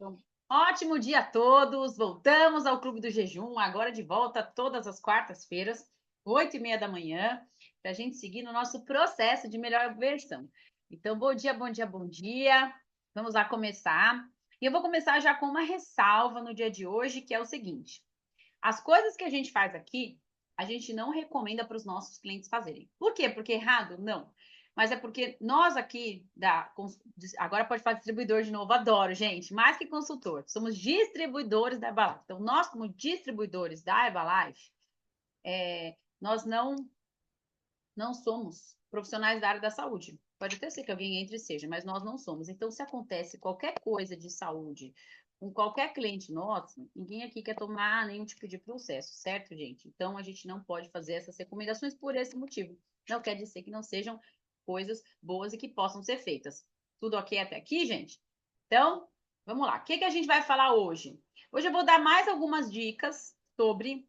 Então, ótimo dia a todos. Voltamos ao Clube do Jejum, agora de volta todas as quartas-feiras, 8h30 da manhã, para a gente seguir no nosso processo de melhor versão. Então, bom dia, bom dia, bom dia. Vamos lá começar. E eu vou começar já com uma ressalva no dia de hoje, que é o seguinte: as coisas que a gente faz aqui, a gente não recomenda para os nossos clientes fazerem. Por quê? Porque errado? Não. Mas é porque nós aqui, agora pode falar distribuidor de novo, adoro, gente, mais que consultor, somos distribuidores da Herbalife. Então, nós, como distribuidores da Herbalife, nós não somos profissionais da área da saúde. Pode até ser que alguém entre e seja, mas nós não somos. Então, se acontece qualquer coisa de saúde com qualquer cliente nosso, ninguém aqui quer tomar nenhum tipo de processo, certo, gente? Então, a gente não pode fazer essas recomendações por esse motivo. Não quer dizer que não sejam coisas boas e que possam ser feitas. Tudo ok até aqui, gente? Então, vamos lá. O que a gente vai falar hoje? Hoje eu vou dar mais algumas dicas sobre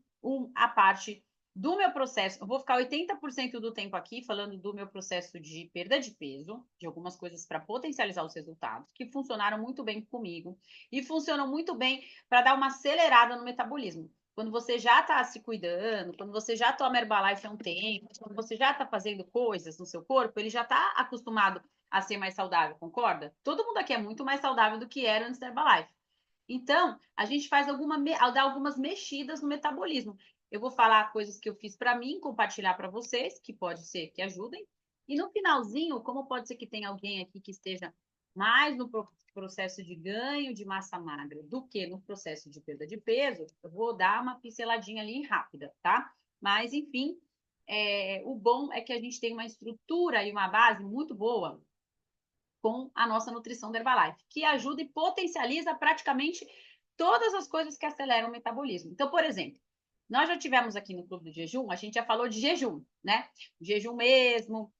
a parte do meu processo. Eu vou ficar 80% do tempo aqui falando do meu processo de perda de peso, de algumas coisas para potencializar os resultados, que funcionaram muito bem comigo e funcionam muito bem para dar uma acelerada no metabolismo. Quando você já está se cuidando, quando você já toma Herbalife há um tempo, quando você já está fazendo coisas no seu corpo, ele já está acostumado a ser mais saudável, concorda? Todo mundo aqui é muito mais saudável do que era antes da Herbalife. Então, a gente faz dá algumas mexidas no metabolismo. Eu vou falar coisas que eu fiz para mim, compartilhar para vocês, que pode ser que ajudem. E no finalzinho, como pode ser que tenha alguém aqui que esteja mais no processo de ganho de massa magra do que no processo de perda de peso, eu vou dar uma pinceladinha ali rápida, tá? Mas, enfim, o bom é que a gente tem uma estrutura e uma base muito boa com a nossa nutrição da Herbalife, que ajuda e potencializa praticamente todas as coisas que aceleram o metabolismo. Então, por exemplo, nós já tivemos aqui no Clube do Jejum, a gente já falou de jejum, né? Jejum mesmo,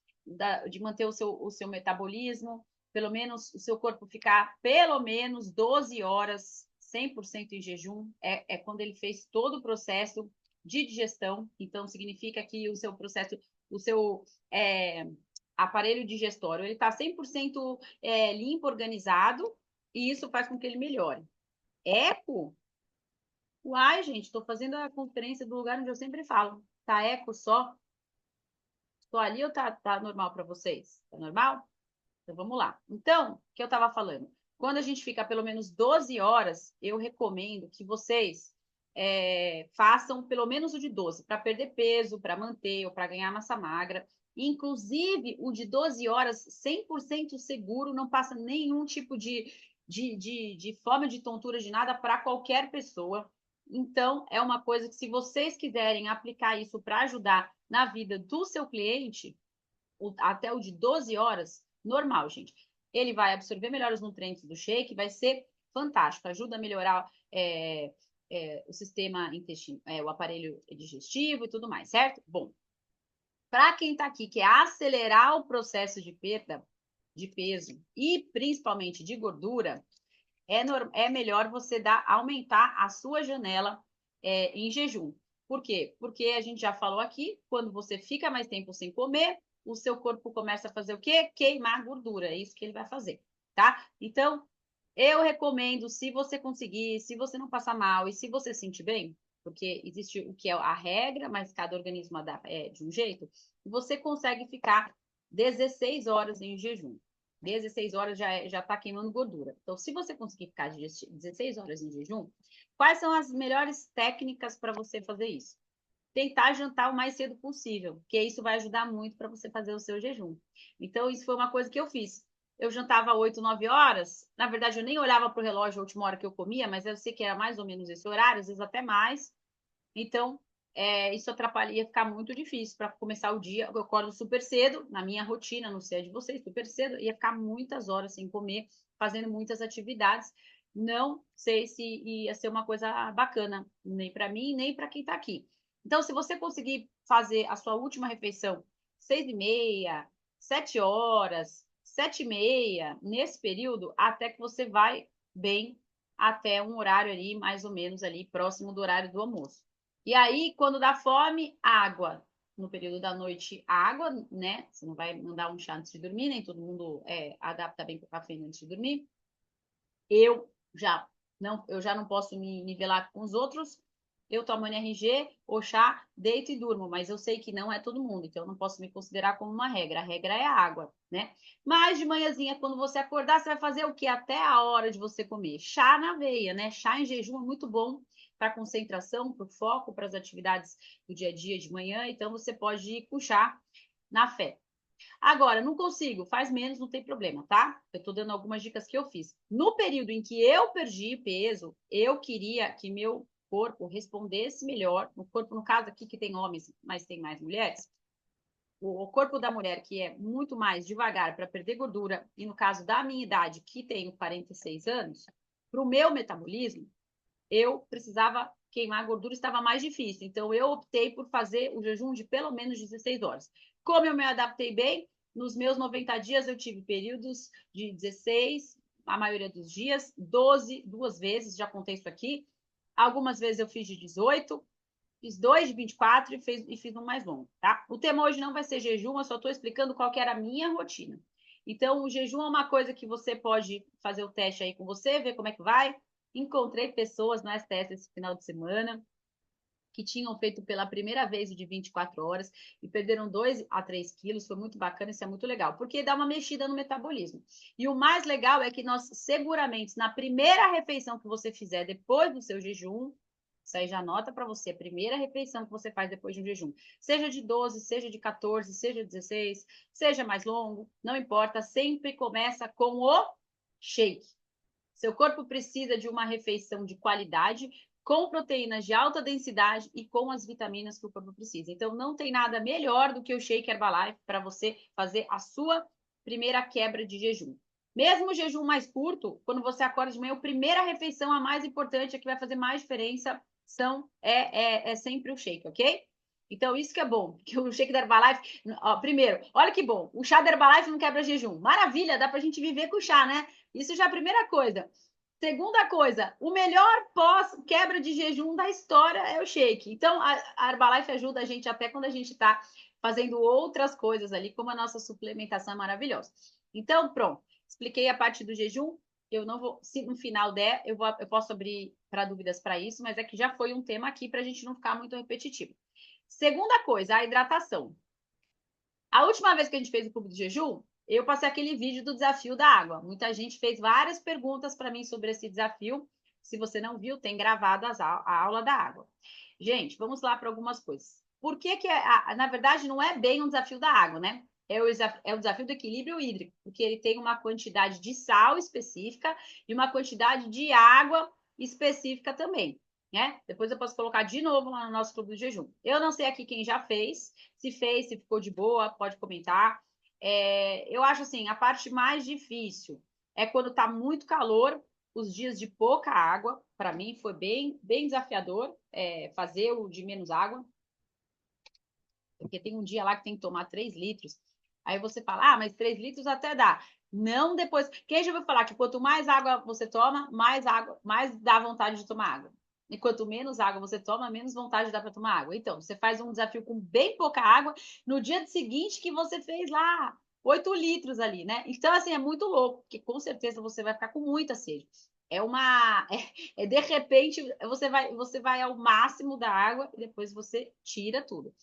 de manter o seu metabolismo, pelo menos o seu corpo ficar pelo menos 12 horas 100% em jejum, é quando ele fez todo o processo de digestão, então significa que o seu processo, o seu aparelho digestório, ele está 100% limpo, organizado, e isso faz com que ele melhore. Eco? Uai, gente, estou fazendo a conferência do lugar onde eu sempre falo. Tá eco só? Estou ali ou tá normal para vocês? Tá normal? Então vamos lá. Então, o que eu estava falando? Quando a gente fica pelo menos 12 horas, eu recomendo que vocês façam pelo menos o de 12, para perder peso, para manter ou para ganhar massa magra. Inclusive, o de 12 horas, 100% seguro, não passa nenhum tipo de fome, de tontura, de nada para qualquer pessoa. Então, é uma coisa que, se vocês quiserem aplicar isso para ajudar na vida do seu cliente, até o de 12 horas, normal, gente. Ele vai absorver melhor os nutrientes do shake, vai ser fantástico, ajuda a melhorar o sistema intestino, o aparelho digestivo e tudo mais, certo? Bom, para quem está aqui, quer acelerar o processo de perda de peso e principalmente de gordura, é melhor você aumentar a sua janela em jejum. Por quê? Porque a gente já falou aqui, quando você fica mais tempo sem comer, o seu corpo começa a fazer o quê? Queimar gordura. É isso que ele vai fazer, tá? Então, eu recomendo, se você conseguir, se você não passar mal e se você se sentir bem, porque existe o que é a regra, mas cada organismo de um jeito, você consegue ficar 16 horas em jejum. 16 horas já está queimando gordura. Então, se você conseguir ficar 16 horas em jejum, quais são as melhores técnicas para você fazer isso? Tentar jantar o mais cedo possível, porque isso vai ajudar muito para você fazer o seu jejum. Então, isso foi uma coisa que eu fiz. Eu jantava 8, 9 horas. Na verdade, eu nem olhava para o relógio a última hora que eu comia, mas eu sei que era mais ou menos esse horário, às vezes até mais. Então, isso atrapalha, ia ficar muito difícil para começar o dia. Eu acordo super cedo, na minha rotina, não sei a de vocês, super cedo, ia ficar muitas horas sem comer, fazendo muitas atividades. Não sei se ia ser uma coisa bacana, nem para mim, nem para quem está aqui. Então, se você conseguir fazer a sua última refeição 6h30, 7 horas, 7h30, nesse período, até que você vai bem até um horário ali, mais ou menos ali, próximo do horário do almoço. E aí, quando dá fome, água. No período da noite, água, né? Você não vai mandar um chá antes de dormir, nem todo mundo adapta bem com cafeína antes de dormir. Eu eu já não posso me nivelar com os outros. Eu tomo NRG, ou chá, deito e durmo, mas eu sei que não é todo mundo, então eu não posso me considerar como uma regra. A regra é a água, né? Mas de manhãzinha, quando você acordar, você vai fazer o quê? Até a hora de você comer. Chá na veia, né? Chá em jejum é muito bom para concentração, para o foco, para as atividades do dia a dia de manhã, então você pode ir com chá na fé. Agora, não consigo, faz menos, não tem problema, tá? Eu estou dando algumas dicas que eu fiz. No período em que eu perdi peso, eu queria que meu corpo respondesse melhor. O corpo, no caso aqui, que tem homens, mas tem mais mulheres. O corpo da mulher, que é muito mais devagar para perder gordura, e no caso da minha idade, que tenho 46 anos, para o meu metabolismo, eu precisava queimar gordura, estava mais difícil. Então, eu optei por fazer o jejum de pelo menos 16 horas. Como eu me adaptei bem, nos meus 90 dias eu tive períodos de 16, a maioria dos dias, 12, duas vezes, já contei isso aqui. Algumas vezes eu fiz de 18, fiz 2 de 24 e fiz um mais longo, tá? O tema hoje não vai ser jejum, eu só estou explicando qual que era a minha rotina. Então, o jejum é uma coisa que você pode fazer o teste aí com você, ver como é que vai. Encontrei pessoas no STS esse final de semana que tinham feito pela primeira vez o de 24 horas e perderam 2 a 3 quilos. Foi muito bacana, isso é muito legal, porque dá uma mexida no metabolismo. E o mais legal é que nós, seguramente, na primeira refeição que você fizer depois do seu jejum, isso aí já anota para você, a primeira refeição que você faz depois de um jejum. Seja de 12, seja de 14, seja de 16, seja mais longo, não importa, sempre começa com o shake. Seu corpo precisa de uma refeição de qualidade, com proteínas de alta densidade e com as vitaminas que o corpo precisa. Então, não tem nada melhor do que o Shake Herbalife para você fazer a sua primeira quebra de jejum. Mesmo o jejum mais curto, quando você acorda de manhã, a primeira refeição, a mais importante, a que vai fazer mais diferença, é sempre o shake, ok? Então, isso que é bom, que o shake da Herbalife, ó, primeiro, olha que bom, o chá da Herbalife não quebra jejum. Maravilha, dá pra gente viver com o chá, né? Isso já é a primeira coisa. Segunda coisa, o melhor pós-quebra de jejum da história é o shake. Então, a Herbalife ajuda a gente até quando a gente está fazendo outras coisas ali, como a nossa suplementação é maravilhosa. Então, pronto, expliquei a parte do jejum. Eu não vou, se no final der, eu posso abrir para dúvidas para isso, mas é que já foi um tema aqui para a gente não ficar muito repetitivo. Segunda coisa, a hidratação. A última vez que a gente fez o clube do jejum, eu passei aquele vídeo do desafio da água. Muita gente fez várias perguntas para mim sobre esse desafio. Se você não viu, tem gravado a aula da água. Gente, vamos lá para algumas coisas. Por que na verdade, não é bem um desafio da água, né? É o desafio do equilíbrio hídrico, porque ele tem uma quantidade de sal específica e uma quantidade de água específica também, né? Depois eu posso colocar de novo lá no nosso clube do jejum. Eu não sei aqui quem já fez, se fez, se ficou de boa, pode comentar. Eu acho assim, a parte mais difícil é quando está muito calor, os dias de pouca água. Para mim foi bem desafiador fazer o de menos água, porque tem um dia lá que tem que tomar 3 litros. Aí você fala, mas 3 litros até dá. Não depois. Quem já ouviu falar que quanto mais água você toma, mais dá vontade de tomar água. E quanto menos água você toma, menos vontade dá para tomar água. Então, você faz um desafio com bem pouca água no dia seguinte que você fez lá 8 litros ali, né? Então, assim, é muito louco, porque com certeza você vai ficar com muita sede. De repente, você vai ao máximo da água e depois você tira tudo.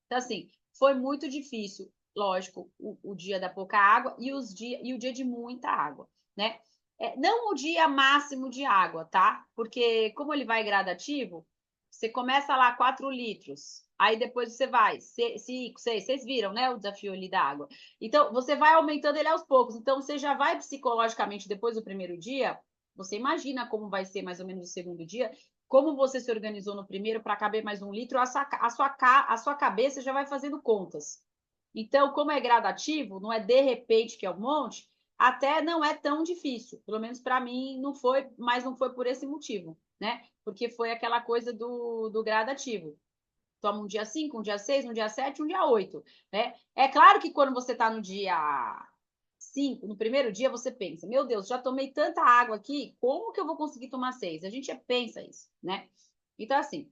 Então, assim, foi muito difícil, lógico, o dia da pouca água e o dia de muita água, né? Não o dia máximo de água, tá? Porque como ele vai gradativo, você começa lá 4 litros, aí depois você vai 5, 6, vocês viram, né, o desafio ali da água. Então, você vai aumentando ele aos poucos. Então, você já vai psicologicamente, depois do primeiro dia, você imagina como vai ser mais ou menos o segundo dia, como você se organizou no primeiro para caber mais 1 litro, a sua cabeça já vai fazendo contas. Então, como é gradativo, não é de repente que é um monte, até não é tão difícil. Pelo menos para mim não foi, mas não foi por esse motivo, né? Porque foi aquela coisa do gradativo. Toma um dia 5, um dia 6, um dia 7, um dia 8, né? É claro que quando você está no dia 5, no primeiro dia, você pensa, meu Deus, já tomei tanta água aqui, como que eu vou conseguir tomar 6? A gente pensa isso, né? Então, assim,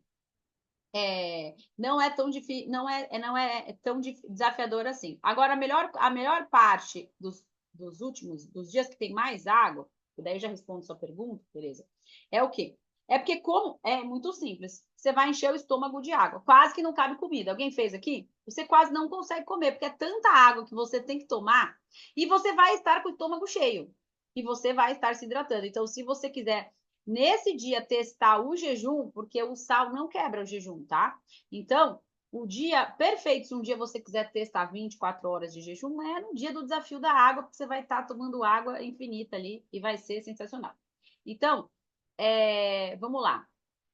não é tão difícil, não é tão desafiador assim. Agora, a melhor parte dos últimos, dos dias que tem mais água, daí já respondo sua pergunta, Tereza, é o quê? É porque como é muito simples, você vai encher o estômago de água, quase que não cabe comida. Alguém fez aqui? Você quase não consegue comer, porque é tanta água que você tem que tomar e você vai estar com o estômago cheio e você vai estar se hidratando. Então, se você quiser nesse dia testar o jejum, porque o sal não quebra o jejum, tá? Então, o dia perfeito, se um dia você quiser testar 24 horas de jejum, é no dia do desafio da água, porque você vai estar tomando água infinita ali e vai ser sensacional. Então, vamos lá.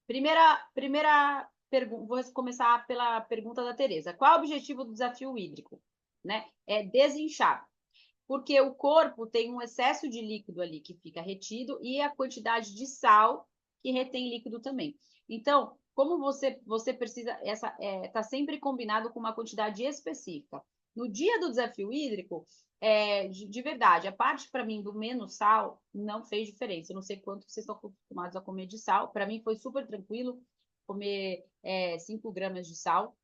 Primeira pergunta, vou começar pela pergunta da Tereza. Qual é o objetivo do desafio hídrico? Né? É desinchar, porque o corpo tem um excesso de líquido ali que fica retido e a quantidade de sal que retém líquido também. Então, como você precisa, tá sempre combinado com uma quantidade específica. No dia do desafio hídrico, de verdade, a parte para mim do menos sal não fez diferença. Eu não sei quanto vocês estão acostumados a comer de sal. Para mim foi super tranquilo comer 5 gramas de sal.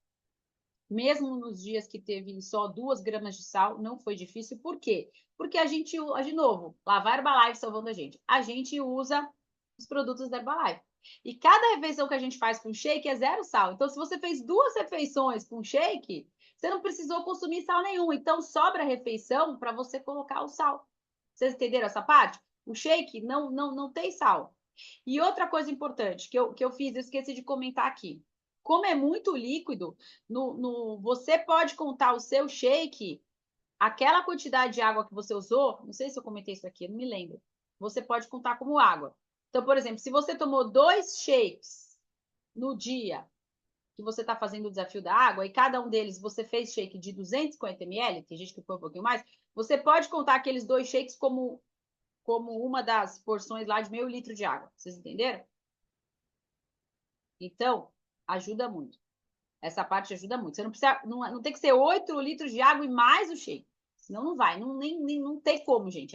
Mesmo nos dias que teve só 2 gramas de sal, não foi difícil. Por quê? Porque a gente, de novo, lá vai a Herbalife salvando a gente. A gente usa os produtos da Herbalife. E cada refeição que a gente faz com shake é 0 sal. Então, se você fez 2 refeições com shake, você não precisou consumir sal nenhum. Então, sobra a refeição para você colocar o sal. Vocês entenderam essa parte? O shake não tem sal. E outra coisa importante que eu fiz, eu esqueci de comentar aqui. Como é muito líquido, você pode contar o seu shake, aquela quantidade de água que você usou, não sei se eu comentei isso aqui, não me lembro. Você pode contar como água. Então, por exemplo, se você tomou 2 shakes no dia que você está fazendo o desafio da água, e cada um deles você fez shake de 250 ml, tem gente que põe um pouquinho mais, você pode contar aqueles 2 shakes como uma das porções lá de meio litro de água. Vocês entenderam? Então, ajuda muito. Essa parte ajuda muito. Você não precisa, não tem que ser 8 litros de água e mais o shake. Senão não vai, não tem como, gente.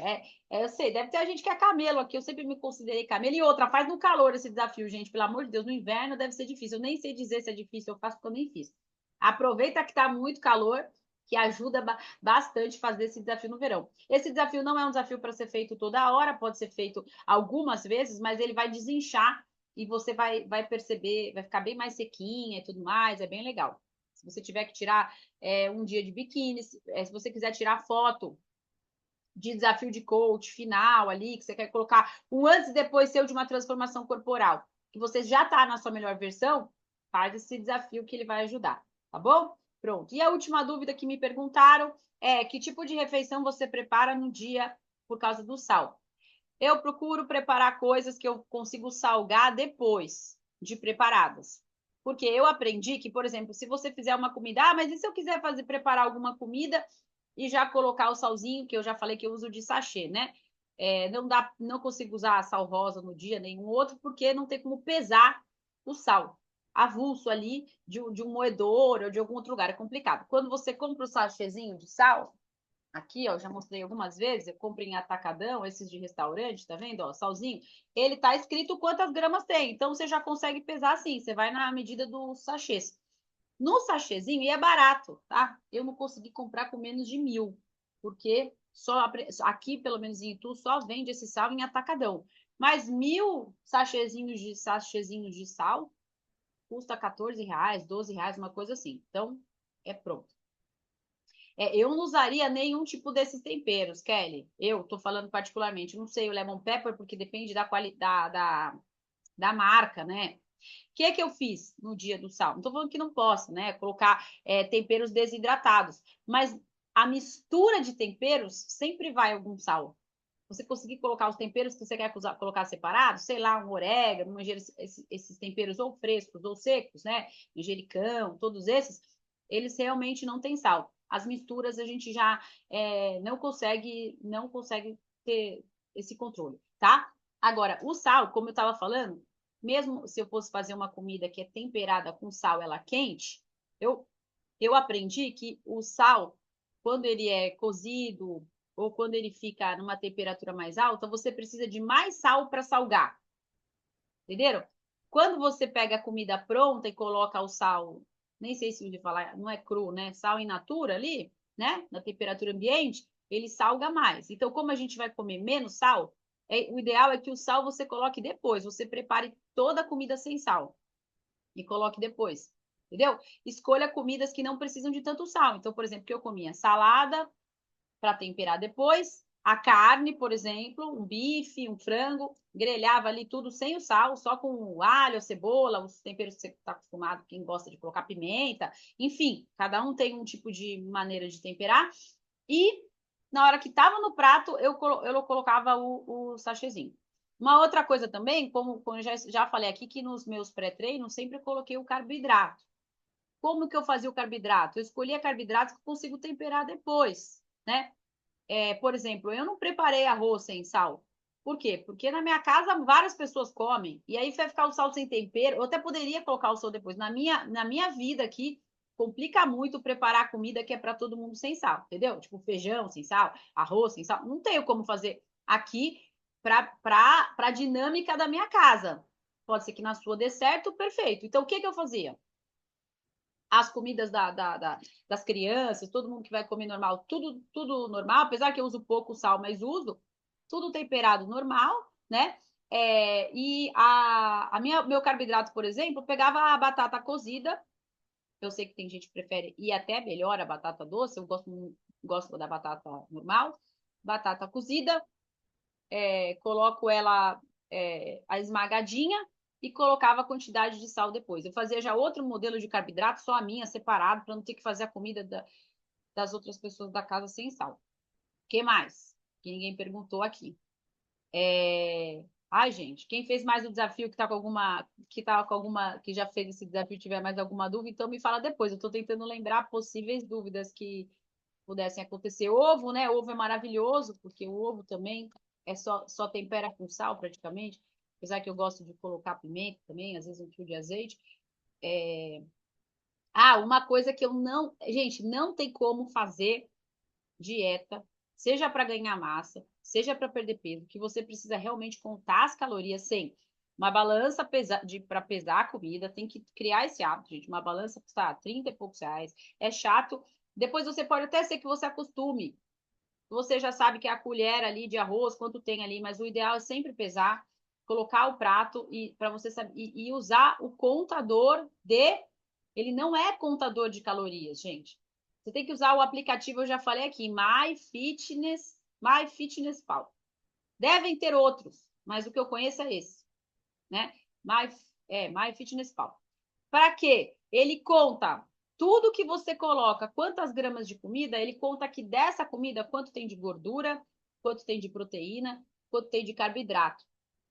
Eu sei, deve ter gente que é camelo aqui, eu sempre me considerei camelo. E outra, faz no calor esse desafio, gente, pelo amor de Deus, no inverno deve ser difícil. Eu nem sei dizer se é difícil, eu faço porque eu nem fiz. Aproveita que tá muito calor, que ajuda bastante fazer esse desafio no verão. Esse desafio não é um desafio para ser feito toda hora, pode ser feito algumas vezes, mas ele vai desinchar e você vai perceber, vai ficar bem mais sequinha e tudo mais, é bem legal. Se você tiver que tirar um dia de biquíni, se você quiser tirar foto de desafio de coach final ali, que você quer colocar um antes e depois seu de uma transformação corporal, que você já está na sua melhor versão, faz esse desafio que ele vai ajudar, tá bom? Pronto. E a última dúvida que me perguntaram é que tipo de refeição você prepara no dia por causa do sal? Eu procuro preparar coisas que eu consigo salgar depois de preparadas. Porque eu aprendi que, por exemplo, se você fizer uma comida, mas e se eu quiser preparar alguma comida e já colocar o salzinho, que eu já falei que eu uso de sachê, né? Não consigo usar sal rosa no dia, nenhum outro, porque não tem como pesar o sal avulso ali de um moedor ou de algum outro lugar. É complicado. Quando você compra o sachêzinho de sal, aqui, ó, já mostrei algumas vezes, eu compro em atacadão, esses de restaurante, tá vendo? Ó, salzinho, ele tá escrito quantas gramas tem, então você já consegue pesar assim, você vai na medida dos sachês. No sachêzinho, e é barato, tá? Eu não consegui comprar com menos de 1.000, porque aqui, pelo menos em Itu, só vende esse sal em atacadão. Mas 1.000 sachêzinhos de sal custa R$ 14, R$ 12, uma coisa assim. Então, é pronto. Eu não usaria nenhum tipo desses temperos, Kelly. Eu tô falando particularmente, não sei o lemon pepper, porque depende da qualidade da marca, né? O que eu fiz no dia do sal? Não tô falando que não posso, né? Colocar temperos desidratados, mas a mistura de temperos sempre vai algum sal. Você conseguir colocar os temperos que você quer colocar separados, sei lá, um orégano, esses temperos ou frescos ou secos, né? Manjericão, todos esses, eles realmente não têm sal. As misturas a gente já não consegue ter esse controle, tá? Agora, o sal, como eu estava falando, mesmo se eu fosse fazer uma comida que é temperada com sal, ela quente, eu aprendi que o sal, quando ele é cozido ou quando ele fica numa temperatura mais alta, você precisa de mais sal para salgar. Entenderam? Quando você pega a comida pronta e coloca o sal, nem sei se eu falar, não é cru, né? Sal in natura ali, né? Na temperatura ambiente, ele salga mais. Então, como a gente vai comer menos sal, o ideal é que o sal você coloque depois. Você prepare toda a comida sem sal e coloque depois. Entendeu? Escolha comidas que não precisam de tanto sal. Então, por exemplo, que eu comia salada para temperar depois, a carne, por exemplo, um bife, um frango, grelhava ali tudo sem o sal, só com o alho, a cebola, os temperos que você está acostumado, quem gosta de colocar pimenta, enfim, cada um tem um tipo de maneira de temperar. E na hora que estava no prato, eu colocava o sachêzinho. Uma outra coisa também, como eu já falei aqui, que nos meus pré-treinos sempre coloquei o carboidrato. Como que eu fazia o carboidrato? Eu escolhia carboidratos que eu consigo temperar depois, né? Por exemplo, eu não preparei arroz sem sal. Por quê? Porque na minha casa várias pessoas comem, e aí vai ficar o sal sem tempero. Eu até poderia colocar o sal depois. Na minha vida aqui, complica muito preparar comida que é para todo mundo sem sal, entendeu? Tipo feijão sem sal, arroz sem sal. Não tenho como fazer aqui para a dinâmica da minha casa. Pode ser que na sua dê certo, perfeito. Então, o que eu fazia? As comidas das crianças, todo mundo que vai comer normal, tudo normal, apesar que eu uso pouco sal, mas uso, tudo temperado normal, né? E meu carboidrato, por exemplo, pegava a batata cozida. Eu sei que tem gente que prefere e até melhor a batata doce, eu gosto da batata normal. Batata cozida, coloco ela a esmagadinha e colocava a quantidade de sal depois. Eu fazia já outro modelo de carboidrato, só a minha, separado, para não ter que fazer a comida das outras pessoas da casa sem sal. O que mais? Que ninguém perguntou aqui. Ai, gente, quem fez mais o desafio, que já fez esse desafio, tiver mais alguma dúvida, então me fala depois. Eu estou tentando lembrar possíveis dúvidas que pudessem acontecer. Ovo, né? Ovo é maravilhoso, porque o ovo também só tempera com sal praticamente, apesar que eu gosto de colocar pimenta também, às vezes um fio de azeite. Uma coisa que eu não. Gente, não tem como fazer dieta, seja para ganhar massa, seja para perder peso, que você precisa realmente contar as calorias sem uma balança para pesar a comida, tem que criar esse hábito, gente. Uma balança custa 30 e poucos reais, é chato. Depois você pode até ser que você acostume. Você já sabe que é a colher ali de arroz, quanto tem ali, mas o ideal é sempre pesar, colocar o prato e para você saber, e usar o contador de. Ele não é contador de calorias, gente. Você tem que usar o aplicativo, eu já falei aqui, MyFitnessPal. Devem ter outros, mas o que eu conheço é esse, né? MyFitnessPal. Para quê? Ele conta tudo que você coloca, quantas gramas de comida, ele conta que dessa comida, quanto tem de gordura, quanto tem de proteína, quanto tem de carboidrato.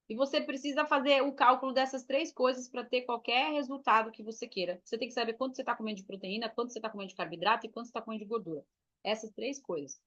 E você precisa fazer o cálculo dessas três coisas para ter qualquer resultado que você queira. Você tem que saber quanto você está comendo de proteína, quanto você está comendo de carboidrato e quanto você está comendo de gordura. Essas três coisas.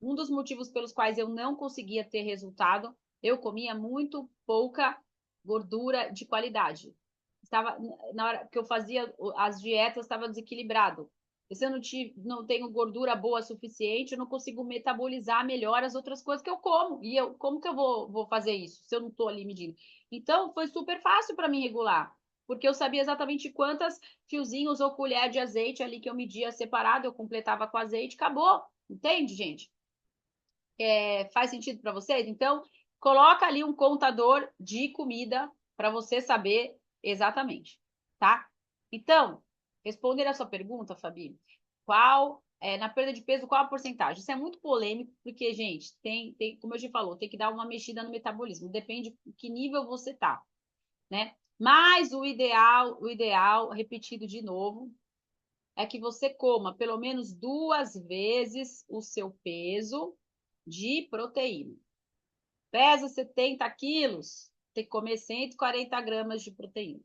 Um dos motivos pelos quais eu não conseguia ter resultado, eu comia muito pouca gordura de qualidade. Estava, na hora que eu fazia as dietas, estava desequilibrado. E se eu não tenho gordura boa suficiente, eu não consigo metabolizar melhor as outras coisas que eu como. E como que eu vou fazer isso se eu não estou ali medindo? Então, foi super fácil para mim regular, porque eu sabia exatamente quantas fiozinhos ou colher de azeite ali que eu media separado, eu completava com azeite, acabou. Entende, gente? Faz sentido para vocês? Então, coloca ali um contador de comida para você saber exatamente, tá? Então, responder a sua pergunta, Fabi, na perda de peso, qual a porcentagem? Isso é muito polêmico, porque, gente, como eu te falou, tem que dar uma mexida no metabolismo, depende de que nível você tá, né? Mas o ideal, repetido de novo, é que você coma pelo menos 2 vezes o seu peso de proteína. Pesa 70 quilos, tem que comer 140 gramas de proteína.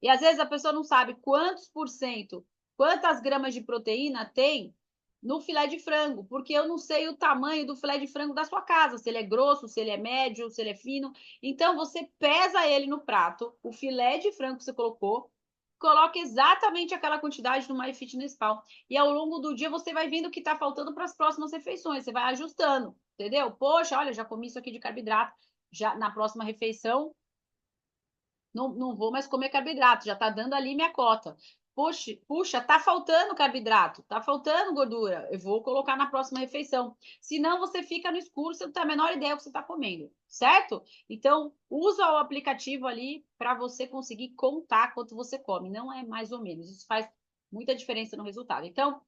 E às vezes a pessoa não sabe quantas gramas de proteína tem no filé de frango, porque eu não sei o tamanho do filé de frango da sua casa, se ele é grosso, se ele é médio, se ele é fino. Então você pesa ele no prato, o filé de frango que você colocou, coloca exatamente aquela quantidade no MyFitnessPal. E ao longo do dia você vai vendo o que está faltando para as próximas refeições, você vai ajustando, entendeu? Poxa, olha, já comi isso aqui de carboidrato, já na próxima refeição não vou mais comer carboidrato, já está dando ali minha cota. puxa, tá faltando carboidrato, tá faltando gordura, eu vou colocar na próxima refeição. Senão você fica no escuro, você não tem a menor ideia do que você está comendo, certo? Então, usa o aplicativo ali para você conseguir contar quanto você come, não é mais ou menos. Isso faz muita diferença no resultado. Então,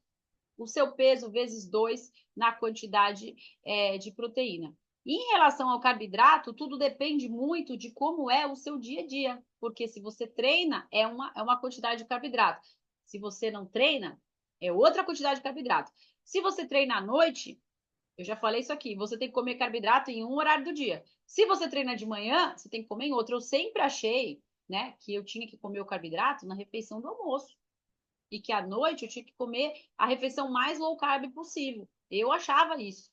o seu peso vezes 2 na quantidade de proteína. Em relação ao carboidrato, tudo depende muito de como é o seu dia a dia, porque se você treina, é uma quantidade de carboidrato. Se você não treina, é outra quantidade de carboidrato. Se você treina à noite, eu já falei isso aqui, você tem que comer carboidrato em um horário do dia. Se você treina de manhã, você tem que comer em outro. Eu sempre achei, né, que eu tinha que comer o carboidrato na refeição do almoço e que à noite eu tinha que comer a refeição mais low carb possível. Eu achava isso.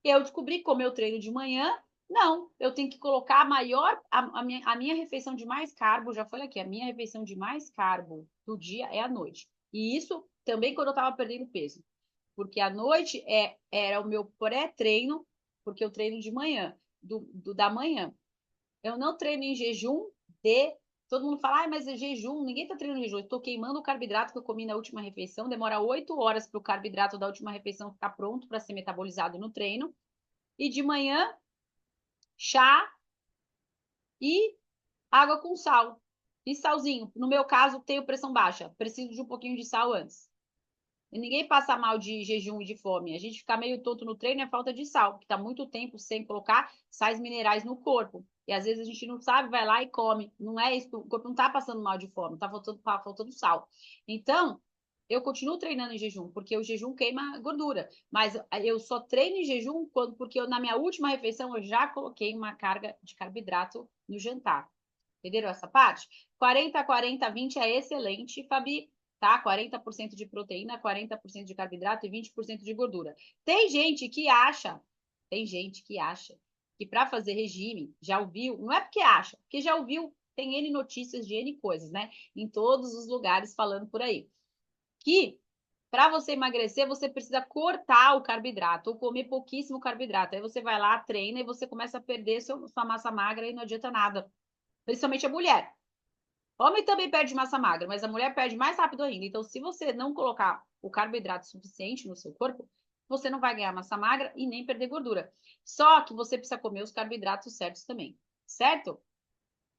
Eu descobri que como eu treino de manhã, não, eu tenho que colocar a minha refeição de mais carbo, já falei aqui, a minha refeição de mais carbo do dia é à noite. E isso também quando eu estava perdendo peso. Porque à noite era o meu pré-treino, porque eu treino de manhã, da manhã. Eu não treino em jejum de. Todo mundo fala, ah, mas é jejum, ninguém tá treinando em jejum. Eu tô queimando o carboidrato que eu comi na última refeição. Demora 8 horas para o carboidrato da última refeição ficar pronto para ser metabolizado no treino. E de manhã, chá e água com sal. E salzinho. No meu caso, tenho pressão baixa. Preciso de um pouquinho de sal antes. E ninguém passa mal de jejum e de fome. A gente fica meio tonto no treino é falta de sal, porque está muito tempo sem colocar sais minerais no corpo. E às vezes a gente não sabe, vai lá e come. Não é isso, o corpo não está passando mal de fome, está faltando sal. Então, eu continuo treinando em jejum, porque o jejum queima gordura. Mas eu só treino em jejum porque na minha última refeição eu já coloquei uma carga de carboidrato no jantar. Entenderam essa parte? 40, 40, 20 é excelente, Fabi, tá? 40% de proteína, 40% de carboidrato e 20% de gordura. Tem gente que acha que para fazer regime, já ouviu, não é porque acha, porque já ouviu, tem N notícias de N coisas, né? Em todos os lugares falando por aí. Que para você emagrecer, você precisa cortar o carboidrato ou comer pouquíssimo carboidrato. Aí você vai lá, treina e você começa a perder sua massa magra e não adianta nada. Principalmente a mulher. Homem também perde massa magra, mas a mulher perde mais rápido ainda. Então, se você não colocar o carboidrato suficiente no seu corpo, você não vai ganhar massa magra e nem perder gordura. Só que você precisa comer os carboidratos certos também, certo?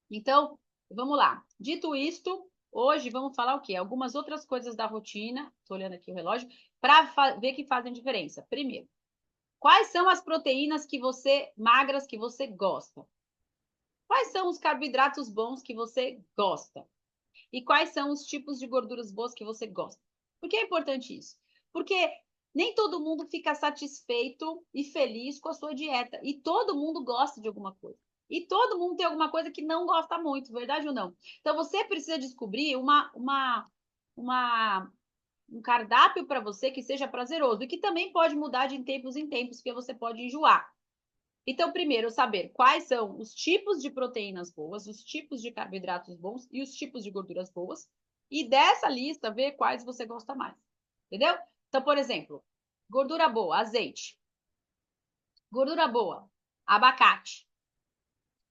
Então, vamos lá. Dito isto, hoje vamos falar o quê? Algumas outras coisas da rotina, estou olhando aqui o relógio, para ver que fazem diferença. Primeiro, quais são as proteínas magras que você gosta? Quais são os carboidratos bons que você gosta? E quais são os tipos de gorduras boas que você gosta? Por que é importante isso? Porque nem todo mundo fica satisfeito e feliz com a sua dieta. E todo mundo gosta de alguma coisa. E todo mundo tem alguma coisa que não gosta muito, verdade ou não? Então você precisa descobrir um cardápio para você que seja prazeroso e que também pode mudar de em tempos, porque você pode enjoar. Então, primeiro, saber quais são os tipos de proteínas boas, os tipos de carboidratos bons e os tipos de gorduras boas. E dessa lista, ver quais você gosta mais. Entendeu? Então, por exemplo, gordura boa, azeite. Gordura boa, abacate.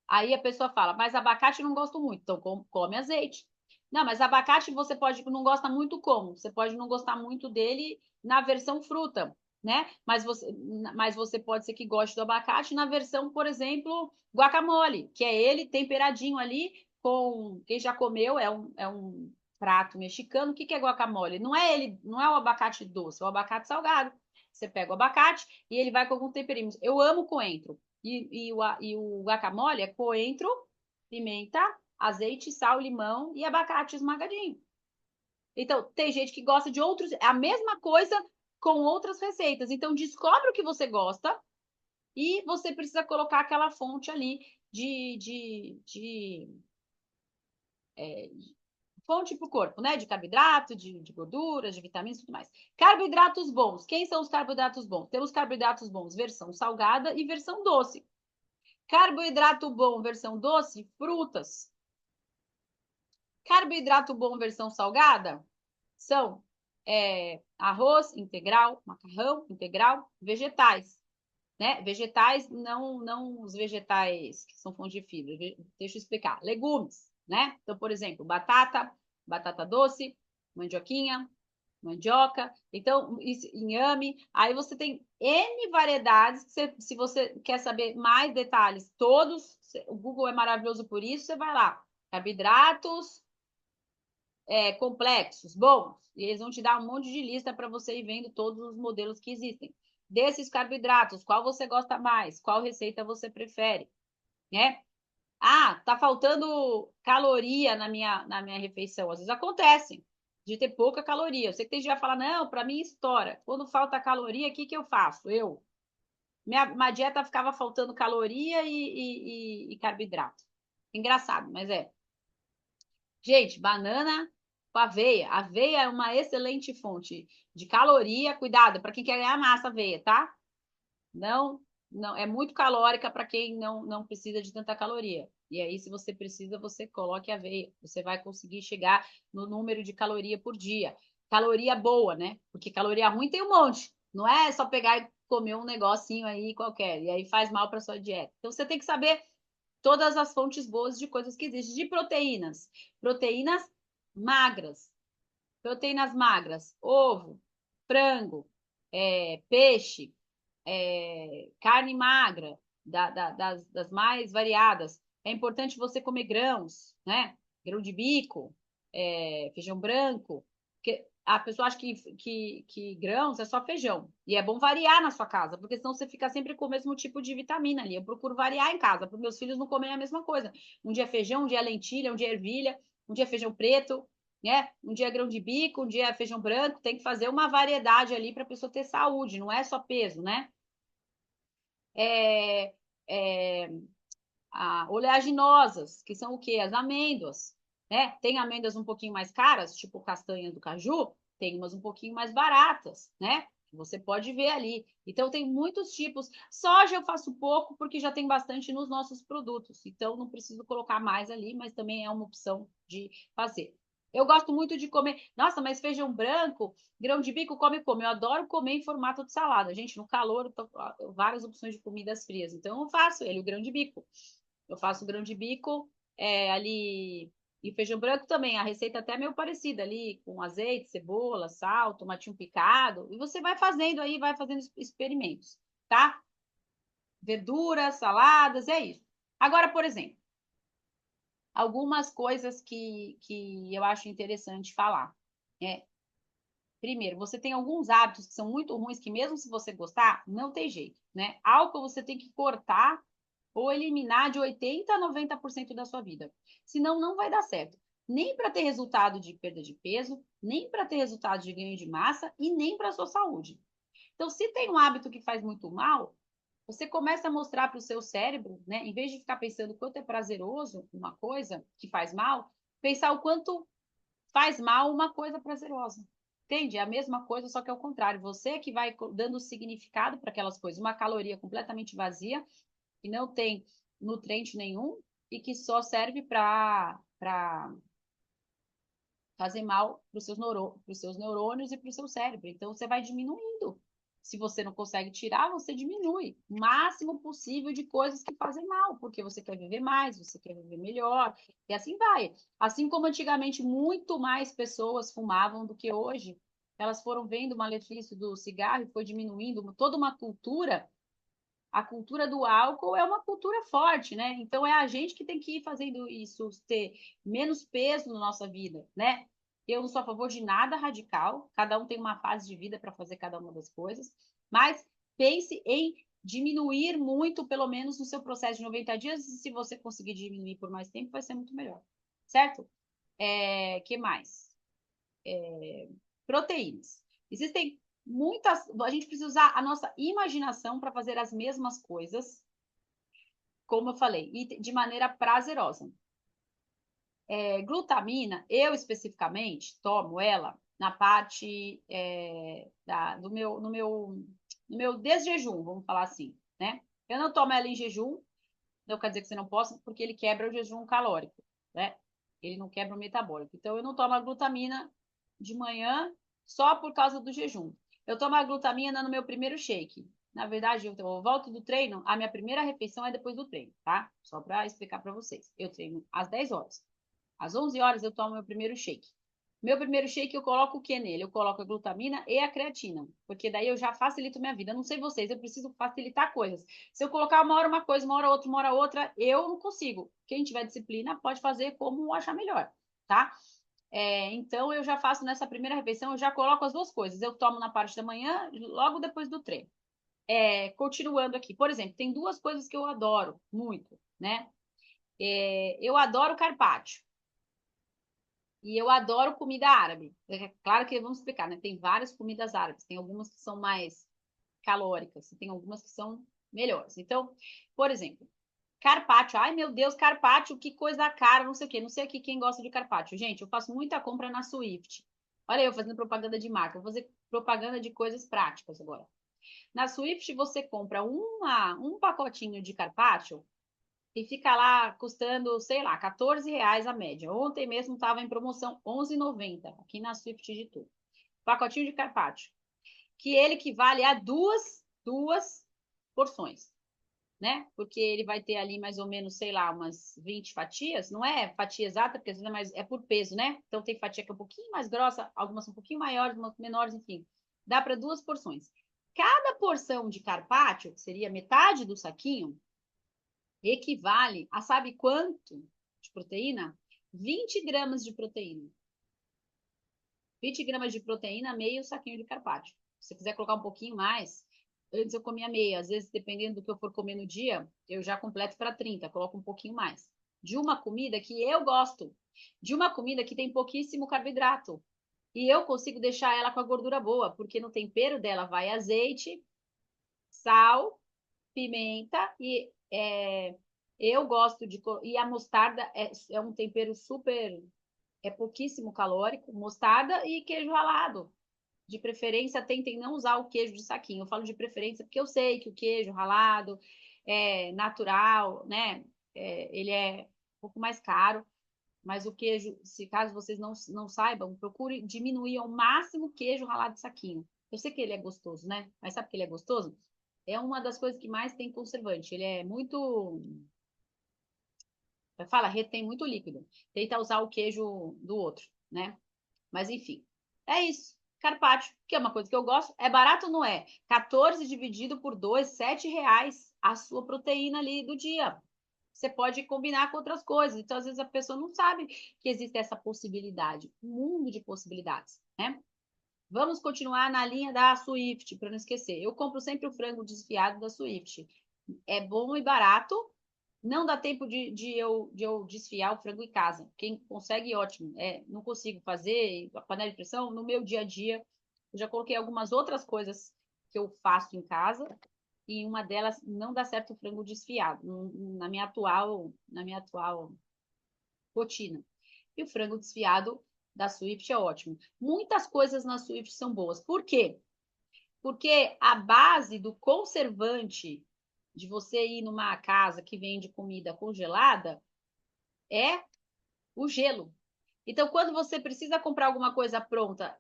Aí a pessoa fala, mas abacate eu não gosto muito, então come azeite. Não, mas abacate você pode não gosta muito como? Você pode não gostar muito dele na versão fruta, né? Mas você pode ser que goste do abacate na versão, por exemplo, guacamole, que é ele temperadinho ali com quem já comeu, é um prato mexicano. O que é guacamole? Não é o abacate doce, é o abacate salgado. Você pega o abacate e ele vai com algum temperinho. Eu amo coentro. E o guacamole é coentro, pimenta, azeite, sal, limão e abacate esmagadinho. Então, tem gente que gosta de outros, a mesma coisa com outras receitas. Então, descobre o que você gosta e você precisa colocar aquela fonte ali de fonte para o corpo, né? De carboidrato, de gorduras, de vitaminas e tudo mais. Carboidratos bons. Quem são os carboidratos bons? Temos carboidratos bons, versão salgada e versão doce. Carboidrato bom, versão doce, frutas. Carboidrato bom, versão salgada, são arroz integral, macarrão integral, vegetais. Né? Vegetais, não os vegetais que são fonte de fibra. Deixa eu explicar. Legumes, né? Então, por exemplo, batata doce, mandioquinha, mandioca, então, inhame. Aí você tem N variedades, se você quer saber mais detalhes, todos, o Google é maravilhoso por isso, você vai lá, carboidratos complexos, bons, e eles vão te dar um monte de lista para você ir vendo todos os modelos que existem. Desses carboidratos, qual você gosta mais? Qual receita você prefere? Né? Ah, tá faltando caloria na minha refeição. Às vezes acontece de ter pouca caloria. Eu sei que tem gente que vai falar, não, para mim estoura. Quando falta caloria, o que que eu faço? Minha dieta ficava faltando caloria e carboidrato. Engraçado, mas é. Gente, banana com aveia. Aveia é uma excelente fonte de caloria. Cuidado, para quem quer ganhar massa, aveia, tá? Não, não é muito calórica para quem não precisa de tanta caloria. E aí, se você precisa, você coloque aveia. Você vai conseguir chegar no número de caloria por dia. Caloria boa, né? Porque caloria ruim tem um monte. Não é só pegar e comer um negocinho aí qualquer. E aí faz mal para sua dieta. Então, você tem que saber todas as fontes boas de coisas que existem. De proteínas. Proteínas magras. Proteínas magras. Ovo, frango, peixe, carne magra, das mais variadas. É importante você comer grãos, né? Grão de bico, feijão branco. Porque a pessoa acha que grãos é só feijão. E é bom variar na sua casa, porque senão você fica sempre com o mesmo tipo de vitamina ali. Eu procuro variar em casa, para os meus filhos não comerem a mesma coisa. Um dia é feijão, um dia é lentilha, um dia é ervilha, um dia é feijão preto, né? Um dia é grão de bico, um dia é feijão branco. Tem que fazer uma variedade ali para a pessoa ter saúde, não é só peso, né? é, é, Oleaginosas, que são o quê? As amêndoas, né? Tem amêndoas um pouquinho mais caras, tipo castanha do caju, tem umas um pouquinho mais baratas, né? Você pode ver ali. Então, tem muitos tipos. Soja eu faço pouco, porque já tem bastante nos nossos produtos. Então, não preciso colocar mais ali, mas também é uma opção de fazer. Eu gosto muito de comer. Nossa, mas feijão branco, grão de bico, come. Eu adoro comer em formato de salada. Gente, no calor, várias opções de comidas frias. Então, eu faço ele, o grão de bico. Eu faço o grão de bico ali e feijão branco também. A receita até é meio parecida ali, com azeite, cebola, sal, tomatinho picado. E você vai fazendo aí, vai fazendo experimentos, tá? Verduras, saladas, é isso. Agora, por exemplo, algumas coisas que eu acho interessante falar. Primeiro, você tem alguns hábitos que são muito ruins, que mesmo se você gostar, não tem jeito, né? Álcool você tem que cortar ou eliminar de 80% a 90% da sua vida. Senão, não vai dar certo. Nem para ter resultado de perda de peso, nem para ter resultado de ganho de massa e nem para a sua saúde. Então, se tem um hábito que faz muito mal, você começa a mostrar para o seu cérebro, né? Em vez de ficar pensando o quanto é prazeroso uma coisa que faz mal, pensar o quanto faz mal uma coisa prazerosa. Entende? É a mesma coisa, só que ao contrário. Você que vai dando significado para aquelas coisas. Uma caloria completamente vazia, que não tem nutriente nenhum e que só serve para fazer mal para os seus neurônios e para o seu cérebro. Então, você vai diminuindo. Se você não consegue tirar, você diminui o máximo possível de coisas que fazem mal, porque você quer viver mais, você quer viver melhor, e assim vai. Assim como antigamente muito mais pessoas fumavam do que hoje, elas foram vendo o malefício do cigarro e foi diminuindo toda uma cultura. A cultura do álcool é uma cultura forte, né? Então é a gente que tem que ir fazendo isso, ter menos peso na nossa vida, né? Eu não sou a favor de nada radical, cada um tem uma fase de vida para fazer cada uma das coisas, mas pense em diminuir muito, pelo menos no seu processo de 90 dias, e se você conseguir diminuir por mais tempo, vai ser muito melhor, certo? Que mais? Proteínas. Existem muitas. A gente precisa usar a nossa imaginação para fazer as mesmas coisas, como eu falei, e de maneira prazerosa. Glutamina, eu especificamente tomo ela na parte no meu desjejum, vamos falar assim, né? Eu não tomo ela em jejum, não quer dizer que você não possa, porque ele quebra o jejum calórico, né? Ele não quebra o metabólico. Então, eu não tomo a glutamina de manhã só por causa do jejum. Eu tomo a glutamina no meu primeiro shake. Na verdade, eu volto do treino, a minha primeira refeição é depois do treino, tá? Só para explicar para vocês. Eu treino às 10 horas. Às 11 horas eu tomo meu primeiro shake. Meu primeiro shake eu coloco o que nele? Eu coloco a glutamina e a creatina, porque daí eu já facilito minha vida. Eu não sei vocês, eu preciso facilitar coisas. Se eu colocar uma hora uma coisa, uma hora outra, eu não consigo. Quem tiver disciplina pode fazer como achar melhor, tá? Então, eu já faço nessa primeira refeição, eu já coloco as duas coisas. Eu tomo na parte da manhã, logo depois do treino. Continuando aqui, por exemplo, tem duas coisas que eu adoro muito, né? Eu adoro carpaccio e eu adoro comida árabe. É claro que vamos explicar, né? Tem várias comidas árabes, tem algumas que são mais calóricas, e tem algumas que são melhores. Então, por exemplo, carpaccio. Ai, meu Deus, carpaccio, que coisa cara, não sei o quê. Não sei aqui quem gosta de carpaccio. Gente, eu faço muita compra na Swift. Olha eu fazendo propaganda de marca. Vou fazer propaganda de coisas práticas agora. Na Swift, você compra um pacotinho de carpaccio e fica lá custando, sei lá, R$ 14 a média. Ontem mesmo estava em promoção R$ 11,90 aqui na Swift de tudo. Pacotinho de carpaccio. Que ele equivale a duas porções, né? Porque ele vai ter ali mais ou menos, sei lá, umas 20 fatias. Não é fatia exata, porque às vezes é por peso, né? Então tem fatia que é um pouquinho mais grossa, algumas são um pouquinho maiores, umas menores, enfim. Dá para duas porções. Cada porção de carpaccio, que seria metade do saquinho, equivale a sabe quanto de proteína? 20 gramas de proteína. 20 gramas de proteína, meio saquinho de carpaccio. Se você quiser colocar um pouquinho mais, antes eu comia meia, às vezes, dependendo do que eu for comer no dia, eu já completo para 30, coloco um pouquinho mais. De uma comida que eu gosto, de uma comida que tem pouquíssimo carboidrato. E eu consigo deixar ela com a gordura boa, porque no tempero dela vai azeite, sal, pimenta eu gosto de. E a mostarda é um tempero super. É pouquíssimo calórico, mostarda e queijo ralado. De preferência, tentem não usar o queijo de saquinho. Eu falo de preferência porque eu sei que o queijo ralado é natural, né? Ele é um pouco mais caro, mas o queijo, se caso vocês não saibam, procure diminuir ao máximo o queijo ralado de saquinho. Eu sei que ele é gostoso, né? Mas sabe que ele é gostoso? É uma das coisas que mais tem conservante. Ele é muito. Fala, retém muito líquido. Tenta usar o queijo do outro, né? Mas enfim, é isso. Carpaccio, que é uma coisa que eu gosto. É barato, não é? 14 dividido por 2, R$ 7 a sua proteína ali do dia. Você pode combinar com outras coisas. Então, às vezes, a pessoa não sabe que existe essa possibilidade. Um mundo de possibilidades, né? Vamos continuar na linha da Swift, para não esquecer. Eu compro sempre o frango desfiado da Swift. É bom e barato. Não dá tempo de eu desfiar o frango em casa. Quem consegue, ótimo. Não consigo fazer a panela de pressão no meu dia a dia. Eu já coloquei algumas outras coisas que eu faço em casa e uma delas não dá certo o frango desfiado na minha atual rotina. E o frango desfiado da Swift é ótimo. Muitas coisas na Swift são boas. Por quê? Porque a base do conservante de você ir numa casa que vende comida congelada é o gelo. Então, quando você precisa comprar alguma coisa pronta,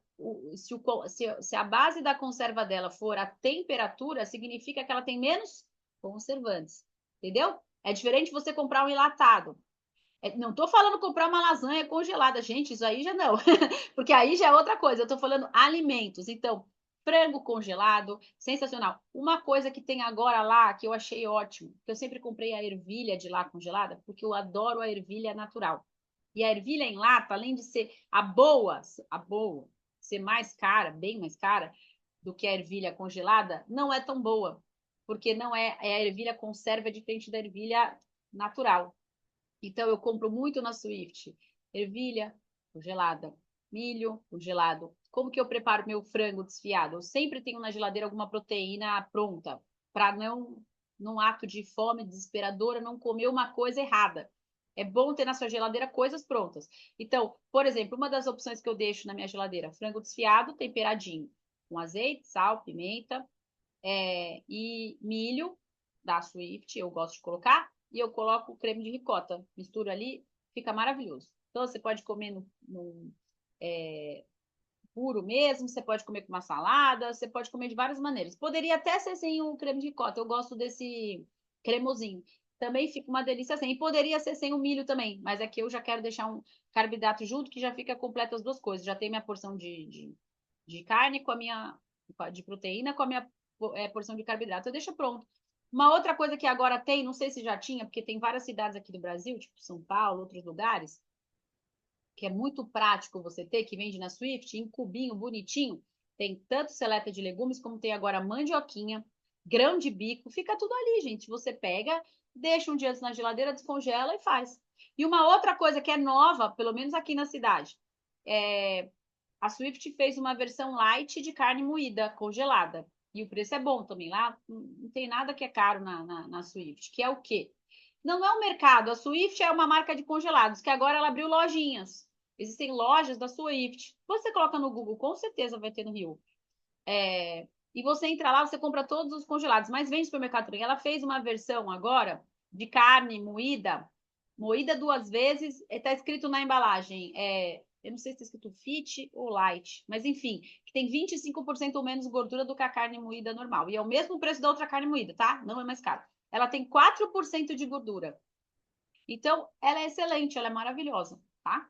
se a base da conserva dela for a temperatura, significa que ela tem menos conservantes. Entendeu? É diferente você comprar um enlatado. Não estou falando comprar uma lasanha congelada, gente, isso aí já não, porque aí já é outra coisa. Eu estou falando alimentos. Então, frango congelado, sensacional. Uma coisa que tem agora lá, que eu achei ótimo, que eu sempre comprei a ervilha de lá congelada, porque eu adoro a ervilha natural. E a ervilha em lata, além de ser a boa, ser mais cara, bem mais cara do que a ervilha congelada, não é tão boa, porque não a ervilha conserva diferente da ervilha natural. Então, eu compro muito na Swift. Ervilha congelada, milho congelado. Como que eu preparo meu frango desfiado? Eu sempre tenho na geladeira alguma proteína pronta, para não, num ato de fome desesperadora, não comer uma coisa errada. É bom ter na sua geladeira coisas prontas. Então, por exemplo, uma das opções que eu deixo na minha geladeira, frango desfiado, temperadinho, com azeite, sal, pimenta, e milho da Swift, eu gosto de colocar, e eu coloco o creme de ricota, misturo ali, fica maravilhoso. Então, você pode comer puro mesmo, você pode comer com uma salada, você pode comer de várias maneiras. Poderia até ser sem o creme de ricota, eu gosto desse cremosinho. também fica uma delícia sem. E poderia ser sem o milho também, mas é que eu já quero deixar um carboidrato junto, que já fica completo as duas coisas. Já tem minha porção de carne com a minha de proteína com a minha porção de carboidrato. Eu deixo pronto. Uma outra coisa que agora tem, não sei se já tinha, porque tem várias cidades aqui do Brasil, tipo São Paulo, outros lugares, que é muito prático você ter, que vende na Swift, em cubinho, bonitinho. Tem tanto seleta de legumes, como tem agora mandioquinha, grão de bico, fica tudo ali, gente. Você pega, deixa um dia antes na geladeira, descongela e faz. E uma outra coisa que é nova, pelo menos aqui na cidade, a Swift fez uma versão light de carne moída, congelada. E o preço é bom também. Lá não tem nada que é caro na Swift, que é o quê? Não é um mercado. A Swift é uma marca de congelados, que agora ela abriu lojinhas. Existem lojas da Swift. Você coloca no Google, com certeza vai ter no Rio. E você entra lá, você compra todos os congelados, mas vem no supermercado também. Ela fez uma versão agora de carne moída, moída 2 vezes, está escrito na embalagem, eu não sei se está escrito fit ou light, mas enfim, que tem 25% ou menos gordura do que a carne moída normal. E é o mesmo preço da outra carne moída, tá? Não é mais caro. Ela tem 4% de gordura. Então, ela é excelente, ela é maravilhosa, tá?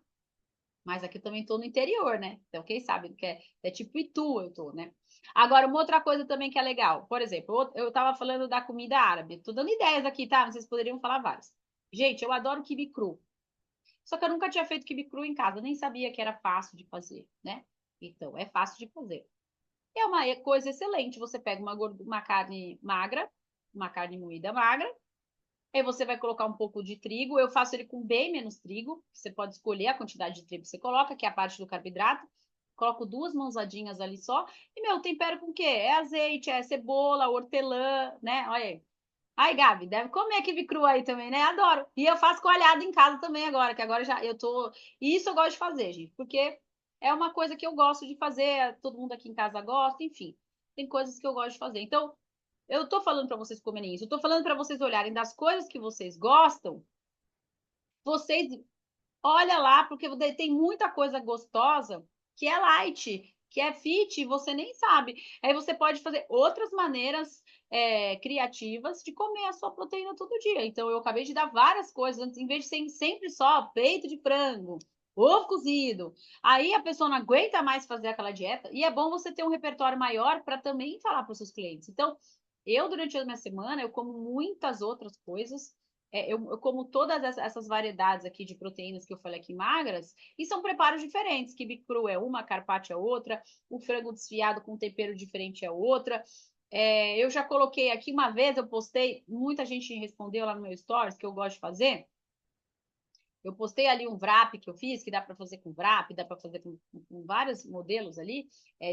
Mas aqui eu também estou no interior, né? Então, quem sabe, que é tipo Itu, eu tô, né? Agora, uma outra coisa também que é legal. Por exemplo, eu estava falando da comida árabe. Tô dando ideias aqui, tá? Vocês poderiam falar várias. Gente, eu adoro quibe cru. Só que eu nunca tinha feito quibe cru em casa. Nem sabia que era fácil de fazer, né? Então, é fácil de fazer. É uma coisa excelente. Você pega uma carne magra, uma carne moída magra, aí você vai colocar um pouco de trigo. Eu faço ele com bem menos trigo. Você pode escolher a quantidade de trigo que você coloca, que é a parte do carboidrato. Coloco 2 mãosadinhas ali só. E, meu, tempero com o quê? É azeite, é cebola, hortelã, né? Olha aí. Ai, Gabi, deve comer quibe cru aí também, né? Adoro. E eu faço coalhada em casa também agora, que agora já eu tô. E isso eu gosto de fazer, gente, porque é uma coisa que eu gosto de fazer, todo mundo aqui em casa gosta, enfim. Tem coisas que eu gosto de fazer. Então, eu estou falando para vocês comerem isso, eu estou falando para vocês olharem das coisas que vocês gostam, vocês olha lá, porque tem muita coisa gostosa que é light, que é fit, e você nem sabe. Aí você pode fazer outras maneiras criativas de comer a sua proteína todo dia. Então, eu acabei de dar várias coisas, antes, em vez de ser sempre só peito de frango, ovo cozido. Aí a pessoa não aguenta mais fazer aquela dieta, e é bom você ter um repertório maior para também falar para os seus clientes. Então, eu, durante a minha semana, eu como muitas outras coisas. Eu como todas essas variedades aqui de proteínas que eu falei aqui magras, e são preparos diferentes. Quibe cru é uma, carpaccio é outra, o frango desfiado com tempero diferente é outra. Eu já coloquei aqui uma vez, eu postei, muita gente respondeu lá no meu stories, que eu gosto de fazer. Eu postei ali um wrap que eu fiz, que dá para fazer com wrap, dá para fazer com vários modelos ali,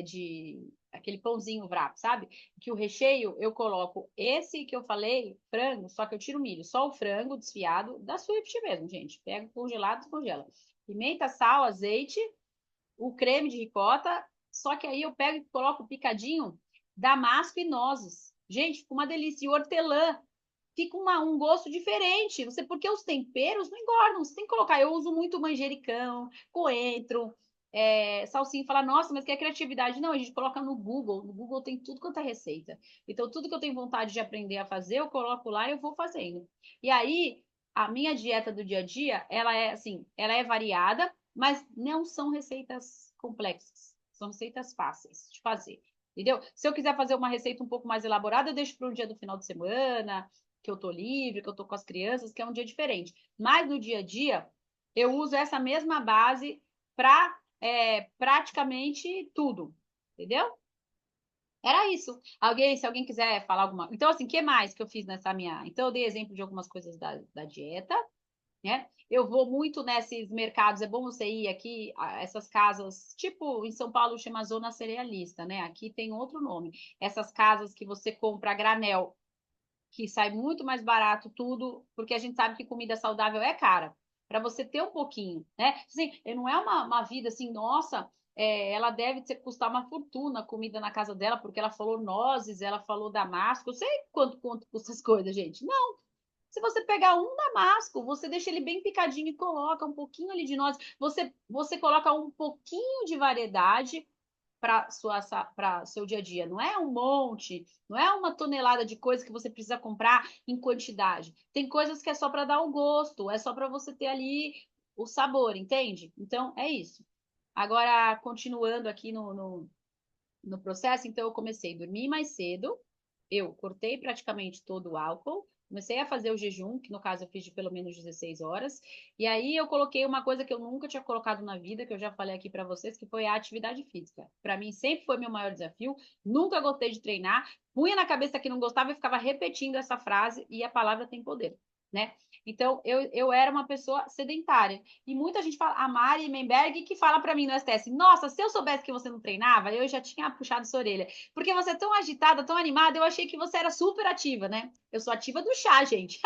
de aquele pãozinho wrap, sabe? Que o recheio eu coloco esse que eu falei, frango, só que eu tiro o milho, só o frango desfiado da Swift mesmo, gente. Pego congelado, descongela. Pimenta, sal, azeite, o creme de ricota, só que aí eu pego e coloco picadinho damasco e nozes. Gente, fica uma delícia. E hortelã, fica um gosto diferente. Porque os temperos não engordam. Você tem que colocar. Eu uso muito manjericão, coentro, salsinha. Fala, nossa, mas que é criatividade. Não, a gente coloca no Google. No Google tem tudo quanto é receita. Então, tudo que eu tenho vontade de aprender a fazer, eu coloco lá e eu vou fazendo. E aí, a minha dieta do dia a dia, ela é assim, ela é variada, mas não são receitas complexas. São receitas fáceis de fazer. Entendeu? Se eu quiser fazer uma receita um pouco mais elaborada, eu deixo para um dia do final de semana, que eu tô livre, que eu tô com as crianças, que é um dia diferente. Mas no dia a dia, eu uso essa mesma base para praticamente tudo, entendeu? Era isso. Se alguém quiser falar alguma. Então, assim, o que mais que eu fiz nessa minha. Então, eu dei exemplo de algumas coisas da dieta, né? Eu vou muito nesses mercados, é bom você ir aqui, essas casas, tipo em São Paulo chama Zona Cerealista, né? Aqui tem outro nome. Essas casas que você compra a granel, que sai muito mais barato tudo, porque a gente sabe que comida saudável é cara, para você ter um pouquinho, né? Assim, não é uma vida assim, nossa, ela deve custar uma fortuna a comida na casa dela, porque ela falou nozes, ela falou damasco, eu sei quanto custa as coisas, gente. Não, se você pegar um damasco, você deixa ele bem picadinho e coloca um pouquinho ali de nozes, você coloca um pouquinho de variedade, para seu dia a dia. Não é um monte, não é uma tonelada de coisa que você precisa comprar em quantidade. Tem coisas que é só para dar o gosto, é só para você ter ali o sabor, entende? Então, é isso. Agora, continuando aqui no processo, então eu comecei a dormir mais cedo, eu cortei praticamente todo o álcool, comecei a fazer o jejum, que no caso eu fiz de pelo menos 16 horas, e aí eu coloquei uma coisa que eu nunca tinha colocado na vida, que eu já falei aqui para vocês, que foi a atividade física. Para mim sempre foi meu maior desafio, nunca gostei de treinar, punha na cabeça que não gostava e ficava repetindo essa frase, e a palavra tem poder, né? Então, eu era uma pessoa sedentária. E muita gente fala, a Mari Menberg, que fala para mim no STS, nossa, se eu soubesse que você não treinava, eu já tinha puxado sua orelha. Porque você é tão agitada, tão animada, eu achei que você era super ativa, né? Eu sou ativa do chá, gente.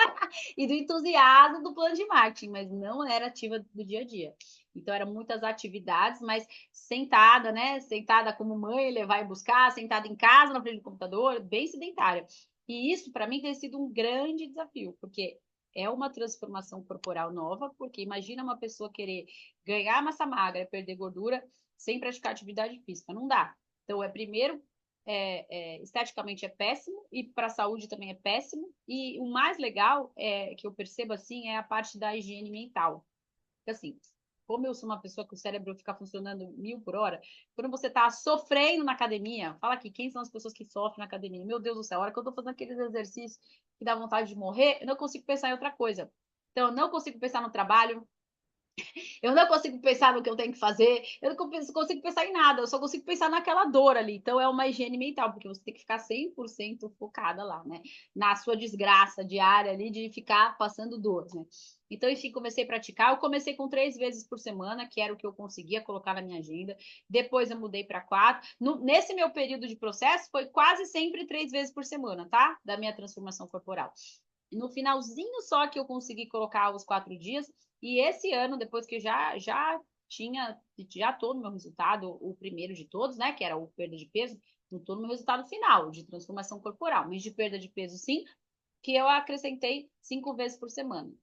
E do entusiasmo do plano de marketing, mas não era ativa do dia a dia. Então, eram muitas atividades, mas sentada, né? Sentada como mãe, levar e buscar, sentada em casa, na frente do computador, bem sedentária. E isso, para mim, tem sido um grande desafio, porque é uma transformação corporal nova, porque imagina uma pessoa querer ganhar massa magra, perder gordura, sem praticar atividade física. Não dá. Então, primeiro, esteticamente é péssimo, e para a saúde também é péssimo. E o mais legal, que eu percebo assim, é a parte da higiene mental. Porque assim, como eu sou uma pessoa que o cérebro fica funcionando 1000 por hora, quando você está sofrendo na academia, fala aqui, quem são as pessoas que sofrem na academia? Meu Deus do céu, a hora que eu estou fazendo aqueles exercícios que dá vontade de morrer, eu não consigo pensar em outra coisa. Então, eu não consigo pensar no trabalho, eu não consigo pensar no que eu tenho que fazer, eu não consigo pensar em nada, eu só consigo pensar naquela dor ali. Então, é uma higiene mental, porque você tem que ficar 100% focada lá, né? Na sua desgraça diária ali de ficar passando dor, né? Então, enfim, comecei a praticar. Eu comecei com 3 vezes por semana, que era o que eu conseguia colocar na minha agenda. Depois eu mudei para 4. Nesse meu período de processo, foi quase sempre 3 vezes por semana, tá? Da minha transformação corporal. No finalzinho só que eu consegui colocar os 4 dias, e esse ano, depois que já tinha, já todo o meu resultado, o primeiro de todos, né, que era o perda de peso, não todo o meu resultado final, de transformação corporal, mas de perda de peso sim, que eu acrescentei 5 vezes por semana,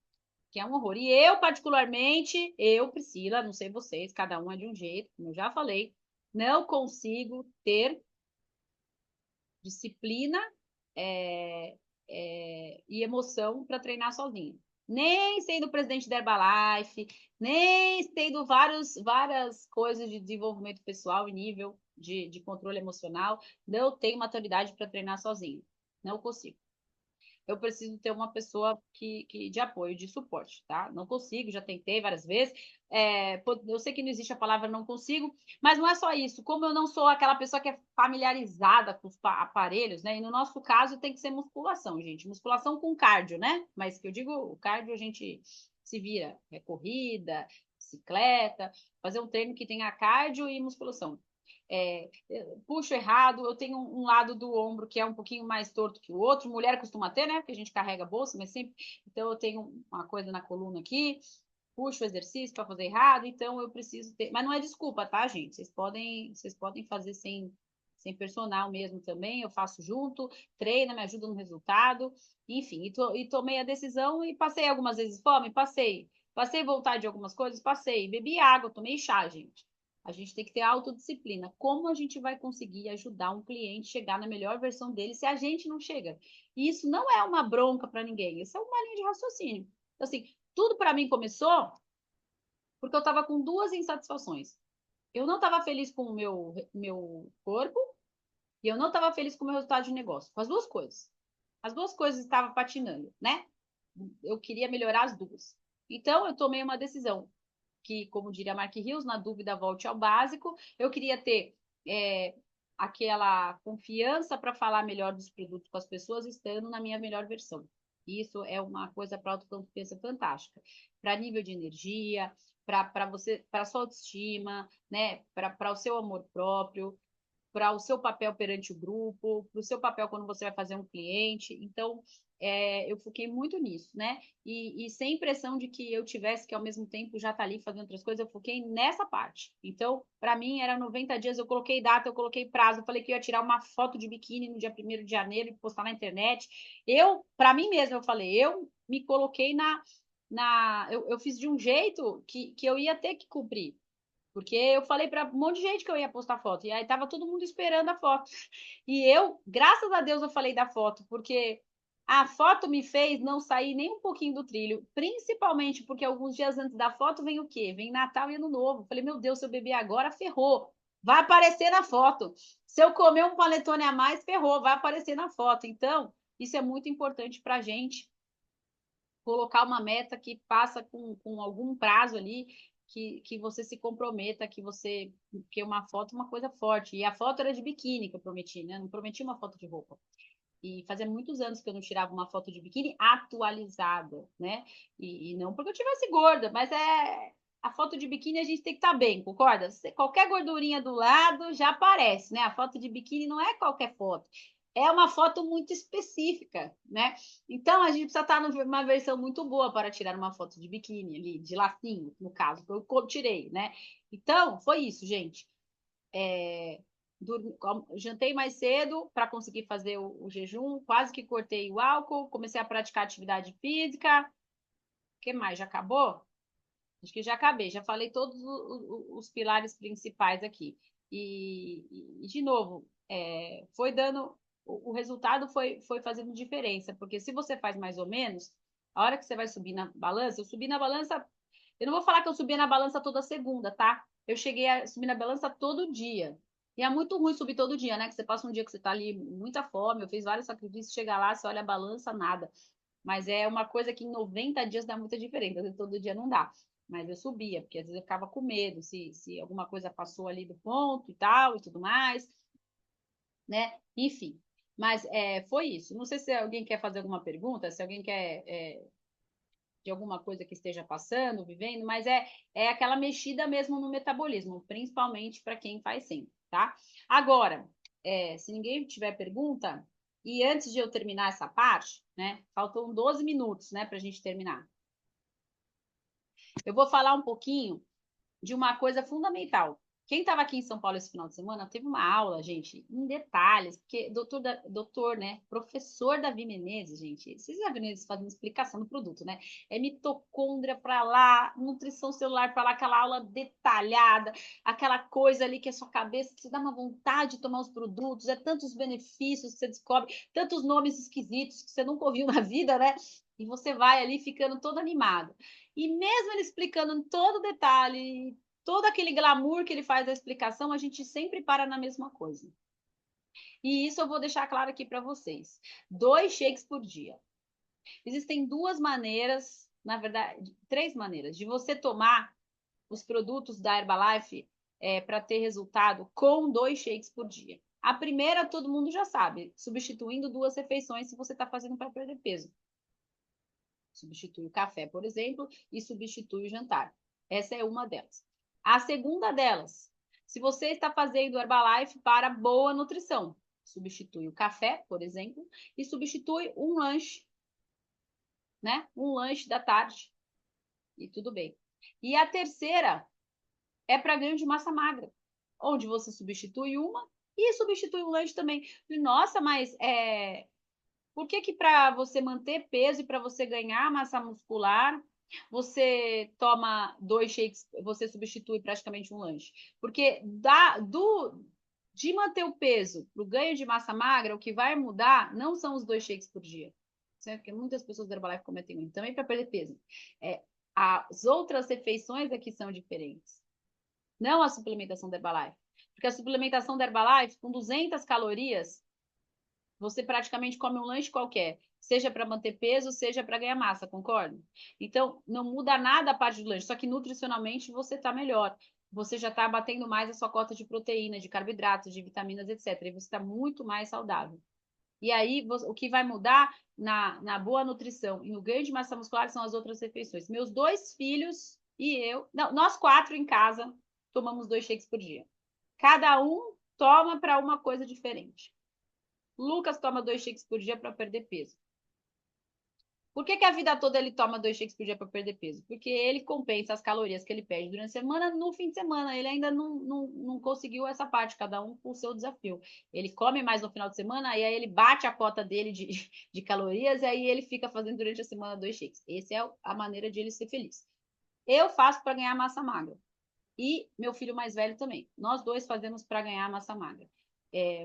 que é um horror. E eu, particularmente, Priscila, não sei vocês, cada um é de um jeito, como eu já falei, não consigo ter disciplina é, e emoção para treinar sozinho. Nem sendo presidente da Herbalife, nem tendo várias coisas de desenvolvimento pessoal e nível de controle emocional, não tenho maturidade para treinar sozinho. Não consigo. Eu preciso ter uma pessoa de apoio, de suporte, tá? Não consigo, já tentei várias vezes. Eu sei que não existe a palavra não consigo, mas não é só isso. Como eu não sou aquela pessoa que é familiarizada com os aparelhos, né? E no nosso caso tem que ser musculação, gente. Musculação com cardio, né? Mas que eu digo, o cardio a gente se vira. É corrida, bicicleta, fazer um treino que tenha cardio e musculação. Puxo errado, eu tenho um lado do ombro que é um pouquinho mais torto que o outro, mulher costuma ter, né, que a gente carrega a bolsa, mas sempre, então eu tenho uma coisa na coluna aqui, puxo o exercício para fazer errado, então eu preciso ter, mas não é desculpa, tá, gente, vocês podem fazer sem personal mesmo também, eu faço junto, treino, me ajuda no resultado, enfim, e tomei a decisão e passei algumas vezes fome, passei vontade de algumas coisas, passei, bebi água, tomei chá, gente. A gente tem que ter autodisciplina. Como a gente vai conseguir ajudar um cliente a chegar na melhor versão dele se a gente não chega? E isso não é uma bronca para ninguém, isso é uma linha de raciocínio. Então, assim, tudo para mim começou porque eu estava com duas insatisfações. Eu não estava feliz com o meu corpo e eu não estava feliz com o meu resultado de negócio. Com as duas coisas. As duas coisas estavam patinando, né? Eu queria melhorar as duas. Então, eu tomei uma decisão que, como diria Mark Hills, na dúvida, volte ao básico. Eu queria ter aquela confiança para falar melhor dos produtos com as pessoas, estando na minha melhor versão. Isso é uma coisa para autoconfiança fantástica. Para nível de energia, para você, para sua autoestima, né? Para o seu amor próprio, para o seu papel perante o grupo, para o seu papel quando você vai fazer um cliente. Então, eu foquei muito nisso, né? E sem pressão de que eu tivesse que, ao mesmo tempo, já estar ali fazendo outras coisas, eu foquei nessa parte. Então, para mim, era 90 dias, eu coloquei data, eu coloquei prazo, eu falei que eu ia tirar uma foto de biquíni no dia 1º de janeiro e postar na internet. Para mim mesma, eu falei, eu me coloquei eu fiz de um jeito que eu ia ter que cumprir. Porque eu falei para um monte de gente que eu ia postar foto, e aí tava todo mundo esperando a foto. E eu, graças a Deus, eu falei da foto, porque a foto me fez não sair nem um pouquinho do trilho, principalmente porque alguns dias antes da foto vem o quê? Vem Natal e Ano Novo. Falei, meu Deus, se eu beber agora, ferrou. Vai aparecer na foto. Se eu comer um panetone a mais, ferrou, vai aparecer na foto. Então, isso é muito importante para a gente colocar uma meta que passa com algum prazo ali, que você se comprometa, que você. Porque uma foto é uma coisa forte. E a foto era de biquíni que eu prometi, né? Não prometi uma foto de roupa. E fazia muitos anos que eu não tirava uma foto de biquíni atualizada, né? E não porque eu tivesse gorda, mas a foto de biquíni a gente tem que estar bem, concorda? Qualquer gordurinha do lado já aparece, né? A foto de biquíni não é qualquer foto. É uma foto muito específica, né? Então a gente precisa estar numa versão muito boa para tirar uma foto de biquíni ali, de lacinho, no caso, que eu tirei, né? Então, foi isso, gente. Jantei mais cedo para conseguir fazer o jejum, quase que cortei o álcool, comecei a praticar atividade física. O que mais? Já acabou? Acho que já acabei, já falei todos os pilares principais aqui. De novo, foi dando. O resultado foi fazendo diferença, porque se você faz mais ou menos, a hora que você vai subir na balança, eu subi na balança. Eu não vou falar que eu subia na balança toda segunda, tá? Eu cheguei a subir na balança todo dia. E é muito ruim subir todo dia, né? Que você passa um dia que você tá ali, muita fome, eu fiz vários sacrifícios, chega lá, você olha a balança, nada. Mas é uma coisa que em 90 dias dá muita diferença, às vezes todo dia não dá. Mas eu subia, porque às vezes eu ficava com medo, se alguma coisa passou ali do ponto e tal, e tudo mais, né? Enfim, mas foi isso. Não sei se alguém quer fazer alguma pergunta, se alguém quer de alguma coisa que esteja passando, vivendo, mas é aquela mexida mesmo no metabolismo, principalmente para quem faz sempre, tá? Agora, se ninguém tiver pergunta, e antes de eu terminar essa parte, né? Faltam 12 minutos, né, para a gente terminar. Eu vou falar um pouquinho de uma coisa fundamental. Quem estava aqui em São Paulo esse final de semana teve uma aula, gente, em detalhes, porque doutor, né, professor Davi Menezes, gente, esses Davi Menezes fazendo explicação do produto, né? É mitocôndria para lá, nutrição celular para lá, aquela aula detalhada, aquela coisa ali que é sua cabeça, que te dá uma vontade de tomar os produtos, é tantos benefícios que você descobre, tantos nomes esquisitos que você nunca ouviu na vida, né? E você vai ali ficando todo animado. E mesmo ele explicando em todo detalhe, todo aquele glamour que ele faz da explicação, a gente sempre para na mesma coisa. E isso eu vou deixar claro aqui para vocês. 2 shakes por dia. Existem 2 maneiras, na verdade, 3 maneiras de você tomar os produtos da Herbalife para ter resultado com 2 shakes por dia. A primeira, todo mundo já sabe, substituindo 2 refeições se você está fazendo para perder peso. Substitui o café, por exemplo, e substitui o jantar. Essa é uma delas. A segunda delas, se você está fazendo Herbalife para boa nutrição, substitui o café, por exemplo, e substitui um lanche, né? Um lanche da tarde. E tudo bem. E a terceira é para ganho de massa magra, onde você substitui uma e substitui um lanche também. Nossa, mas por que para você manter peso e para você ganhar massa muscular, você toma 2 shakes, você substitui praticamente um lanche? Porque de manter o peso para o ganho de massa magra, o que vai mudar não são os 2 shakes por dia. Certo? Porque muitas pessoas da Herbalife cometem isso. Também para perder peso. As outras refeições aqui são diferentes. Não a suplementação da Herbalife. Porque a suplementação da Herbalife, com 200 calorias, você praticamente come um lanche qualquer, seja para manter peso, seja para ganhar massa, concorda? Então, não muda nada a parte do lanche, só que nutricionalmente você está melhor. Você já está batendo mais a sua cota de proteína, de carboidratos, de vitaminas, etc. E você está muito mais saudável. E aí, o que vai mudar na boa nutrição e no ganho de massa muscular são as outras refeições. Meus 2 filhos e eu, não, nós 4 em casa, tomamos 2 shakes por dia. Cada um toma para uma coisa diferente. Lucas toma 2 shakes por dia para perder peso. Por que a vida toda ele toma 2 shakes por dia para perder peso? Porque ele compensa as calorias que ele perde durante a semana no fim de semana. Ele ainda não conseguiu essa parte, cada um com o seu desafio. Ele come mais no final de semana, e aí ele bate a cota dele de calorias, e aí ele fica fazendo durante a semana 2 shakes. Essa é a maneira de ele ser feliz. Eu faço para ganhar massa magra. e meu filho mais velho também. Nós dois fazemos para ganhar massa magra.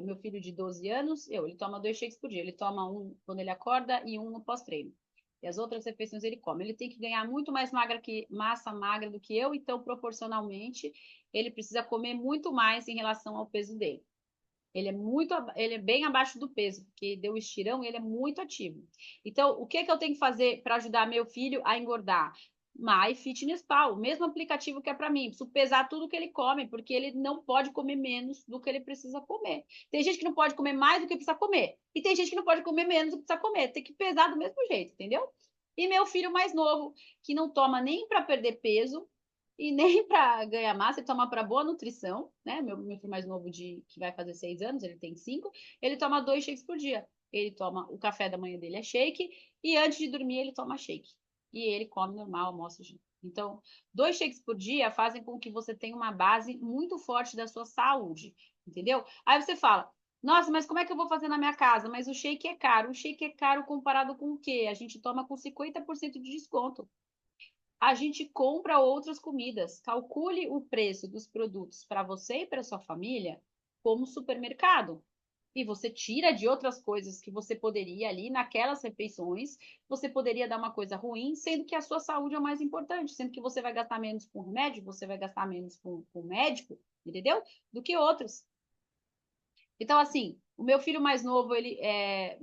Meu filho de 12 anos, ele toma 2 shakes por dia. Ele toma um quando ele acorda e um no pós-treino. E as outras refeições ele come. Ele tem que ganhar muito mais massa magra do que eu, então, proporcionalmente, ele precisa comer muito mais em relação ao peso dele. Ele é bem abaixo do peso, porque deu estirão e ele é muito ativo. Então, o que eu tenho que fazer para ajudar meu filho a engordar? MyFitnessPal, o mesmo aplicativo que é para mim. Preciso pesar tudo que ele come, porque ele não pode comer menos do que ele precisa comer. Tem gente que não pode comer mais do que precisa comer. E tem gente que não pode comer menos do que precisa comer. Tem que pesar do mesmo jeito, entendeu? E meu filho mais novo, que não toma nem para perder peso, e nem para ganhar massa, ele toma para boa nutrição, né? Meu filho mais novo, que vai fazer 6 anos, ele tem 5, ele toma 2 shakes por dia. Ele toma, o café da manhã dele é shake, e antes de dormir ele toma shake. E ele come normal, almoça junto. Então, 2 shakes por dia fazem com que você tenha uma base muito forte da sua saúde, entendeu? Aí você fala, nossa, mas como é que eu vou fazer na minha casa? Mas o shake é caro. O shake é caro comparado com o quê? A gente toma com 50% de desconto. A gente compra outras comidas. Calcule o preço dos produtos para você e para sua família como supermercado. E você tira de outras coisas que você poderia ali naquelas refeições, você poderia dar uma coisa ruim, sendo que a sua saúde é o mais importante, sendo que você vai gastar menos com remédio, você vai gastar menos com médico, entendeu? Do que outros. Então, assim, o meu filho mais novo,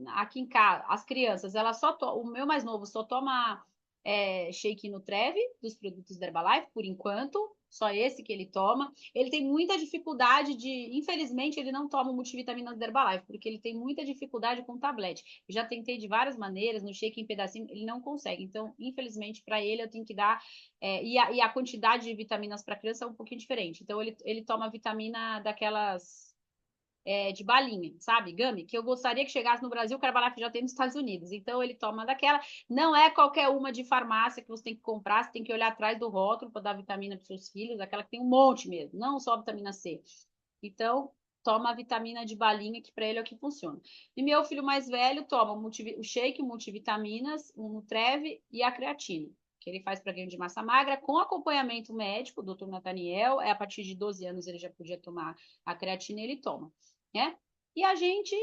aqui em casa, as crianças, o meu mais novo só toma shake Nutreve, dos produtos da Herbalife, por enquanto, só esse que ele toma. Ele tem muita dificuldade infelizmente, ele não toma multivitaminas da Herbalife, porque ele tem muita dificuldade com tablete. Eu já tentei de várias maneiras, no shake em pedacinho, ele não consegue. Então, infelizmente, para ele, eu tenho que dar, e a quantidade de vitaminas para criança é um pouquinho diferente. Então, ele toma vitamina daquelas de balinha, sabe? Gummy, que eu gostaria que chegasse no Brasil, o Herbalife já tem nos Estados Unidos. Então, ele toma daquela. Não é qualquer uma de farmácia que você tem que comprar, você tem que olhar atrás do rótulo para dar vitamina para seus filhos, aquela que tem um monte mesmo, não só vitamina C. Então, toma a vitamina de balinha, que para ele é o que funciona. E meu filho mais velho toma o shake, multivitaminas, o Nutreve e a creatina, que ele faz para ganho de massa magra, com acompanhamento médico, o doutor Nathaniel, a partir de 12 anos ele já podia tomar a creatina e ele toma, né? E a gente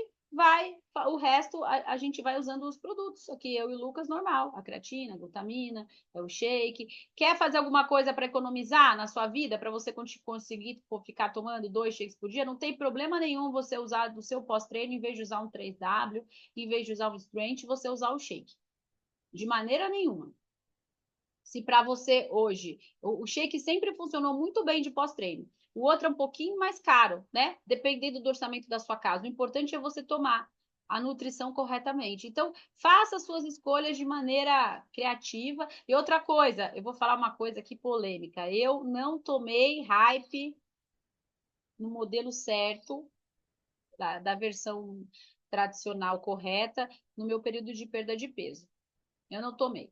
o resto a gente vai usando os produtos, aqui eu e o Lucas normal, a creatina, a glutamina, o shake. Quer fazer alguma coisa para economizar na sua vida, para você conseguir ficar tomando 2 shakes por dia? Não tem problema nenhum você usar do seu pós-treino, em vez de usar um 3W, em vez de usar um strength, você usar o shake. De maneira nenhuma. Se para você hoje, o shake sempre funcionou muito bem de pós-treino, o outro é um pouquinho mais caro, né? Dependendo do orçamento da sua casa. O importante é você tomar a nutrição corretamente. Então, faça suas escolhas de maneira criativa. E outra coisa, eu vou falar uma coisa aqui polêmica. Eu não tomei hype no modelo certo, da versão tradicional correta, no meu período de perda de peso. Eu não tomei.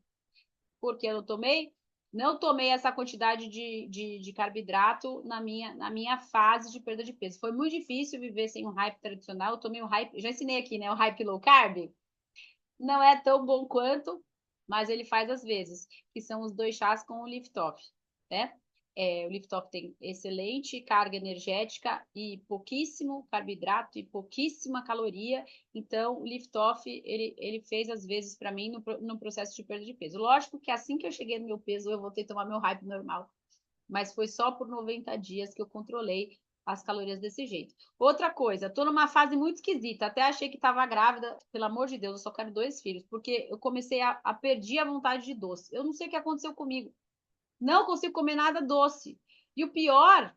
Por que eu não tomei? Não tomei essa quantidade de carboidrato na minha fase de perda de peso. Foi muito difícil viver sem o hype tradicional. Eu tomei o hype, já ensinei aqui, né? O hype low carb. Não é tão bom quanto, mas ele faz às vezes, que são os 2 chás com o lift off, né? O lift off tem excelente carga energética e pouquíssimo carboidrato e pouquíssima caloria. Então, o lift off, ele fez às vezes para mim no processo de perda de peso. Lógico que assim que eu cheguei no meu peso, eu voltei a tomar meu hype normal, mas foi só por 90 dias que eu controlei as calorias desse jeito. Outra coisa, tô numa fase muito esquisita, até achei que estava grávida, pelo amor de Deus, eu só quero 2 filhos, porque eu comecei a perder a vontade de doce. Eu não sei o que aconteceu comigo. Não consigo comer nada doce. E o pior,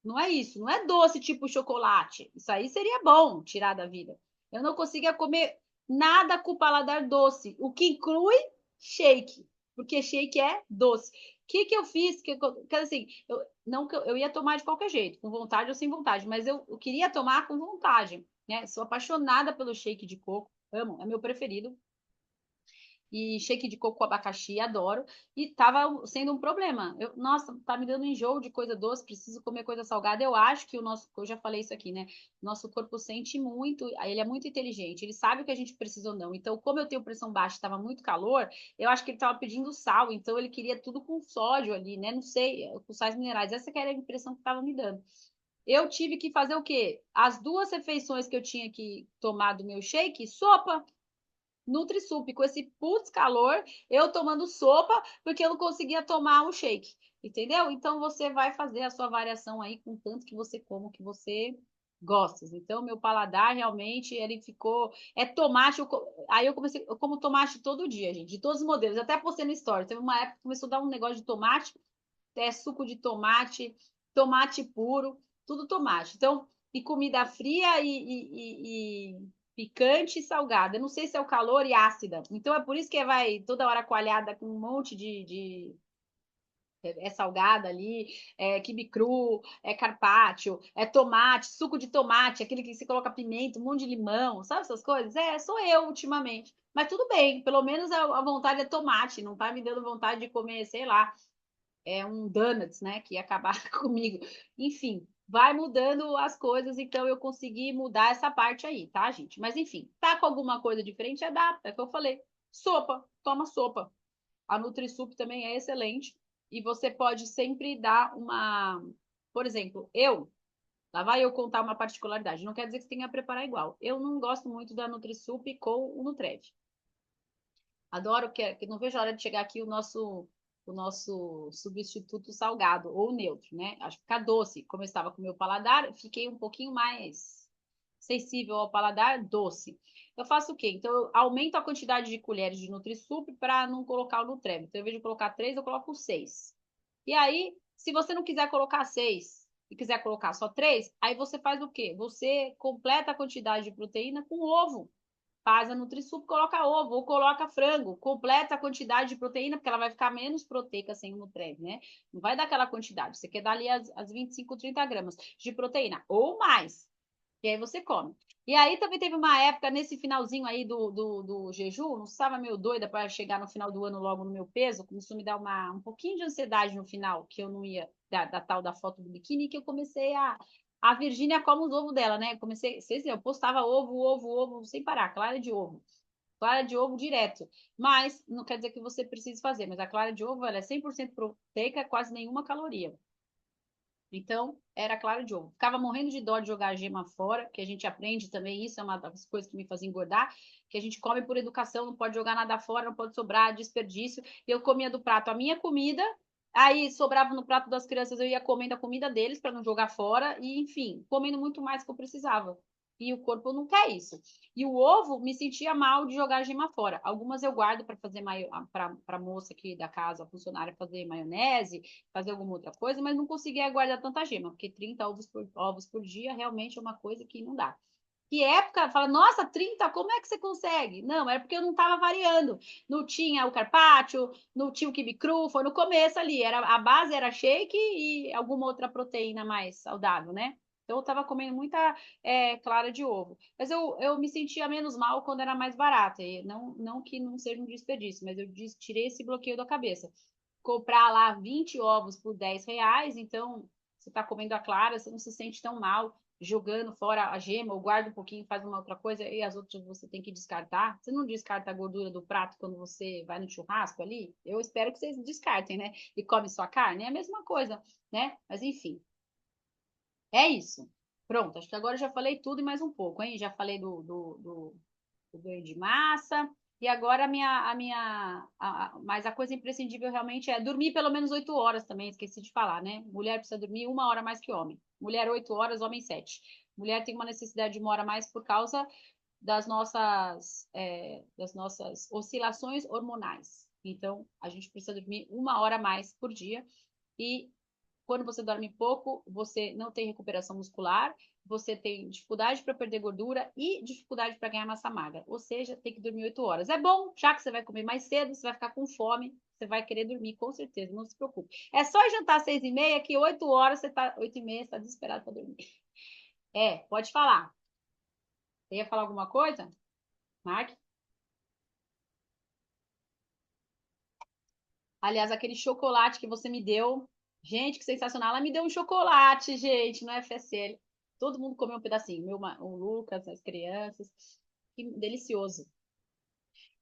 não é isso, não é doce tipo chocolate. Isso aí seria bom tirar da vida. Eu não conseguia comer nada com paladar doce, o que inclui shake, porque shake é doce. O que eu fiz? Assim, não, eu ia tomar de qualquer jeito, com vontade ou sem vontade, mas eu queria tomar com vontade, né? Sou apaixonada pelo shake de coco, amo, é meu preferido. e shake de coco com abacaxi, adoro, e tava sendo um problema. Nossa, tá me dando enjoo de coisa doce, preciso comer coisa salgada. Eu acho que eu já falei isso aqui, né? Nosso corpo sente muito, ele é muito inteligente, ele sabe o que a gente precisa ou não. Então, como eu tenho pressão baixa, estava muito calor, eu acho que ele estava pedindo sal, então ele queria tudo com sódio ali, né? Não sei, com sais minerais. Essa que era a impressão que estava me dando. Eu tive que fazer o quê? As 2 refeições que eu tinha que tomar do meu shake, sopa. Nutri-Sup, com esse putz calor, eu tomando sopa, porque eu não conseguia tomar um shake, entendeu? Então você vai fazer a sua variação aí com tanto que você come, que você gosta. Então, meu paladar realmente ele ficou. É tomate. Aí eu comecei, eu como tomate todo dia, gente, de todos os modelos. Até postei no story. Teve uma época que começou a dar um negócio de tomate, suco de tomate, tomate puro, tudo tomate. Então, e comida fria e picante e salgada. Eu não sei se é o calor e ácida. Então é por isso que vai toda hora coalhada com um monte é salgada ali, é quibe cru, é carpaccio, é tomate, suco de tomate, aquele que se coloca pimenta, um monte de limão, sabe essas coisas? Sou eu ultimamente. Mas tudo bem, pelo menos a vontade é tomate, não tá me dando vontade de comer, sei lá, um donuts, né, que ia acabar comigo. Enfim, vai mudando as coisas, então eu consegui mudar essa parte aí, tá, gente? Mas enfim, tá com alguma coisa diferente, adapta, é o que eu falei. Sopa, toma sopa. A NutriSup também é excelente e você pode sempre dar uma, por exemplo, lá vai eu contar uma particularidade, não quer dizer que você tenha que preparar igual. Eu não gosto muito da NutriSup com o Nutrev. Adoro que não vejo a hora de chegar aqui o nosso substituto salgado ou neutro, né? Acho que fica doce. Como eu estava com o meu paladar, fiquei um pouquinho mais sensível ao paladar doce. Eu faço o quê? Então, eu aumento a quantidade de colheres de Nutri-Sup para não colocar o Nutrem. Então, em vez de colocar 3, eu coloco 6. E aí, se você não quiser colocar 6 e quiser colocar só 3, aí você faz o quê? Você completa a quantidade de proteína com ovo. Faz a NutriSup, coloca ovo ou coloca frango, completa a quantidade de proteína, porque ela vai ficar menos proteica sem o Nutrev, né? Não vai dar aquela quantidade. Você quer dar ali as 25, 30 gramas de proteína ou mais. E aí você come. E aí também teve uma época, nesse finalzinho aí do jejum, não estava meio doida para chegar no final do ano logo no meu peso, começou a me dar um pouquinho de ansiedade no final, que eu não ia, da tal da foto do biquíni, que eu comecei a Virgínia come os ovos dela, né? Comecei, vocês eu postava ovo, sem parar, clara de ovo direto. Mas não quer dizer que você precise fazer, mas a clara de ovo ela é 100% proteica, quase nenhuma caloria. Então, era clara de ovo. Ficava morrendo de dó de jogar a gema fora, que a gente aprende também, isso é uma das coisas que me fazia engordar, que a gente come por educação, não pode jogar nada fora, não pode sobrar desperdício. Eu comia do prato a minha comida, aí sobrava no prato das crianças, eu ia comendo a comida deles para não jogar fora, e enfim, comendo muito mais do que eu precisava. E o corpo não quer isso. E o ovo, me sentia mal de jogar a gema fora. Algumas eu guardo para fazer para a moça aqui da casa, a funcionária, fazer maionese, fazer alguma outra coisa, mas não conseguia guardar tanta gema, porque 30 ovos por dia realmente é uma coisa que não dá. Que época, fala, nossa, 30, como é que você consegue? Não, era porque eu não estava variando. Não tinha o carpaccio, não tinha o quibe cru, foi no começo ali. A base era shake e alguma outra proteína mais saudável, né? Então eu estava comendo muita clara de ovo. Mas eu me sentia menos mal quando era mais barata. E não que não seja um desperdício, mas eu tirei esse bloqueio da cabeça. Comprar lá 20 ovos por R$ 10, então você está comendo a clara, você não se sente tão mal jogando fora a gema, ou guarda um pouquinho, faz uma outra coisa, e as outras você tem que descartar. Você não descarta a gordura do prato quando você vai no churrasco ali? Eu espero que vocês descartem, né? E come sua carne, é a mesma coisa, né? Mas enfim, é isso. Pronto, acho que agora eu já falei tudo e mais um pouco, hein? Já falei do ganho de massa. E agora mas a coisa imprescindível realmente é dormir pelo menos 8 horas também, esqueci de falar, né? Mulher precisa dormir 1 hora mais que homem. Mulher 8 horas, homem 7. Mulher tem uma necessidade de 1 hora mais por causa das nossas oscilações hormonais. Então, a gente precisa dormir 1 hora mais por dia. E quando você dorme pouco, você não tem recuperação muscular, você tem dificuldade para perder gordura e dificuldade para ganhar massa magra. Ou seja, tem que dormir 8 horas. É bom, já que você vai comer mais cedo, você vai ficar com fome, você vai querer dormir, com certeza, não se preocupe. É só jantar às 6h30, que 8 horas, 8h30, você está desesperado para dormir. Pode falar. Você ia falar alguma coisa, Mark? Aliás, aquele chocolate que você me deu, gente, que sensacional. Ela me deu um chocolate, gente, no FSL. Todo mundo comeu um pedacinho. O Lucas, as crianças. Que delicioso.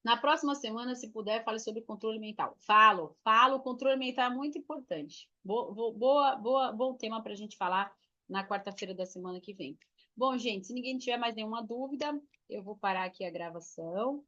Na próxima semana, se puder, fale sobre controle mental. Falo. Controle mental é muito importante. Bom tema para a gente falar na quarta-feira da semana que vem. Bom, gente, se ninguém tiver mais nenhuma dúvida, eu vou parar aqui a gravação.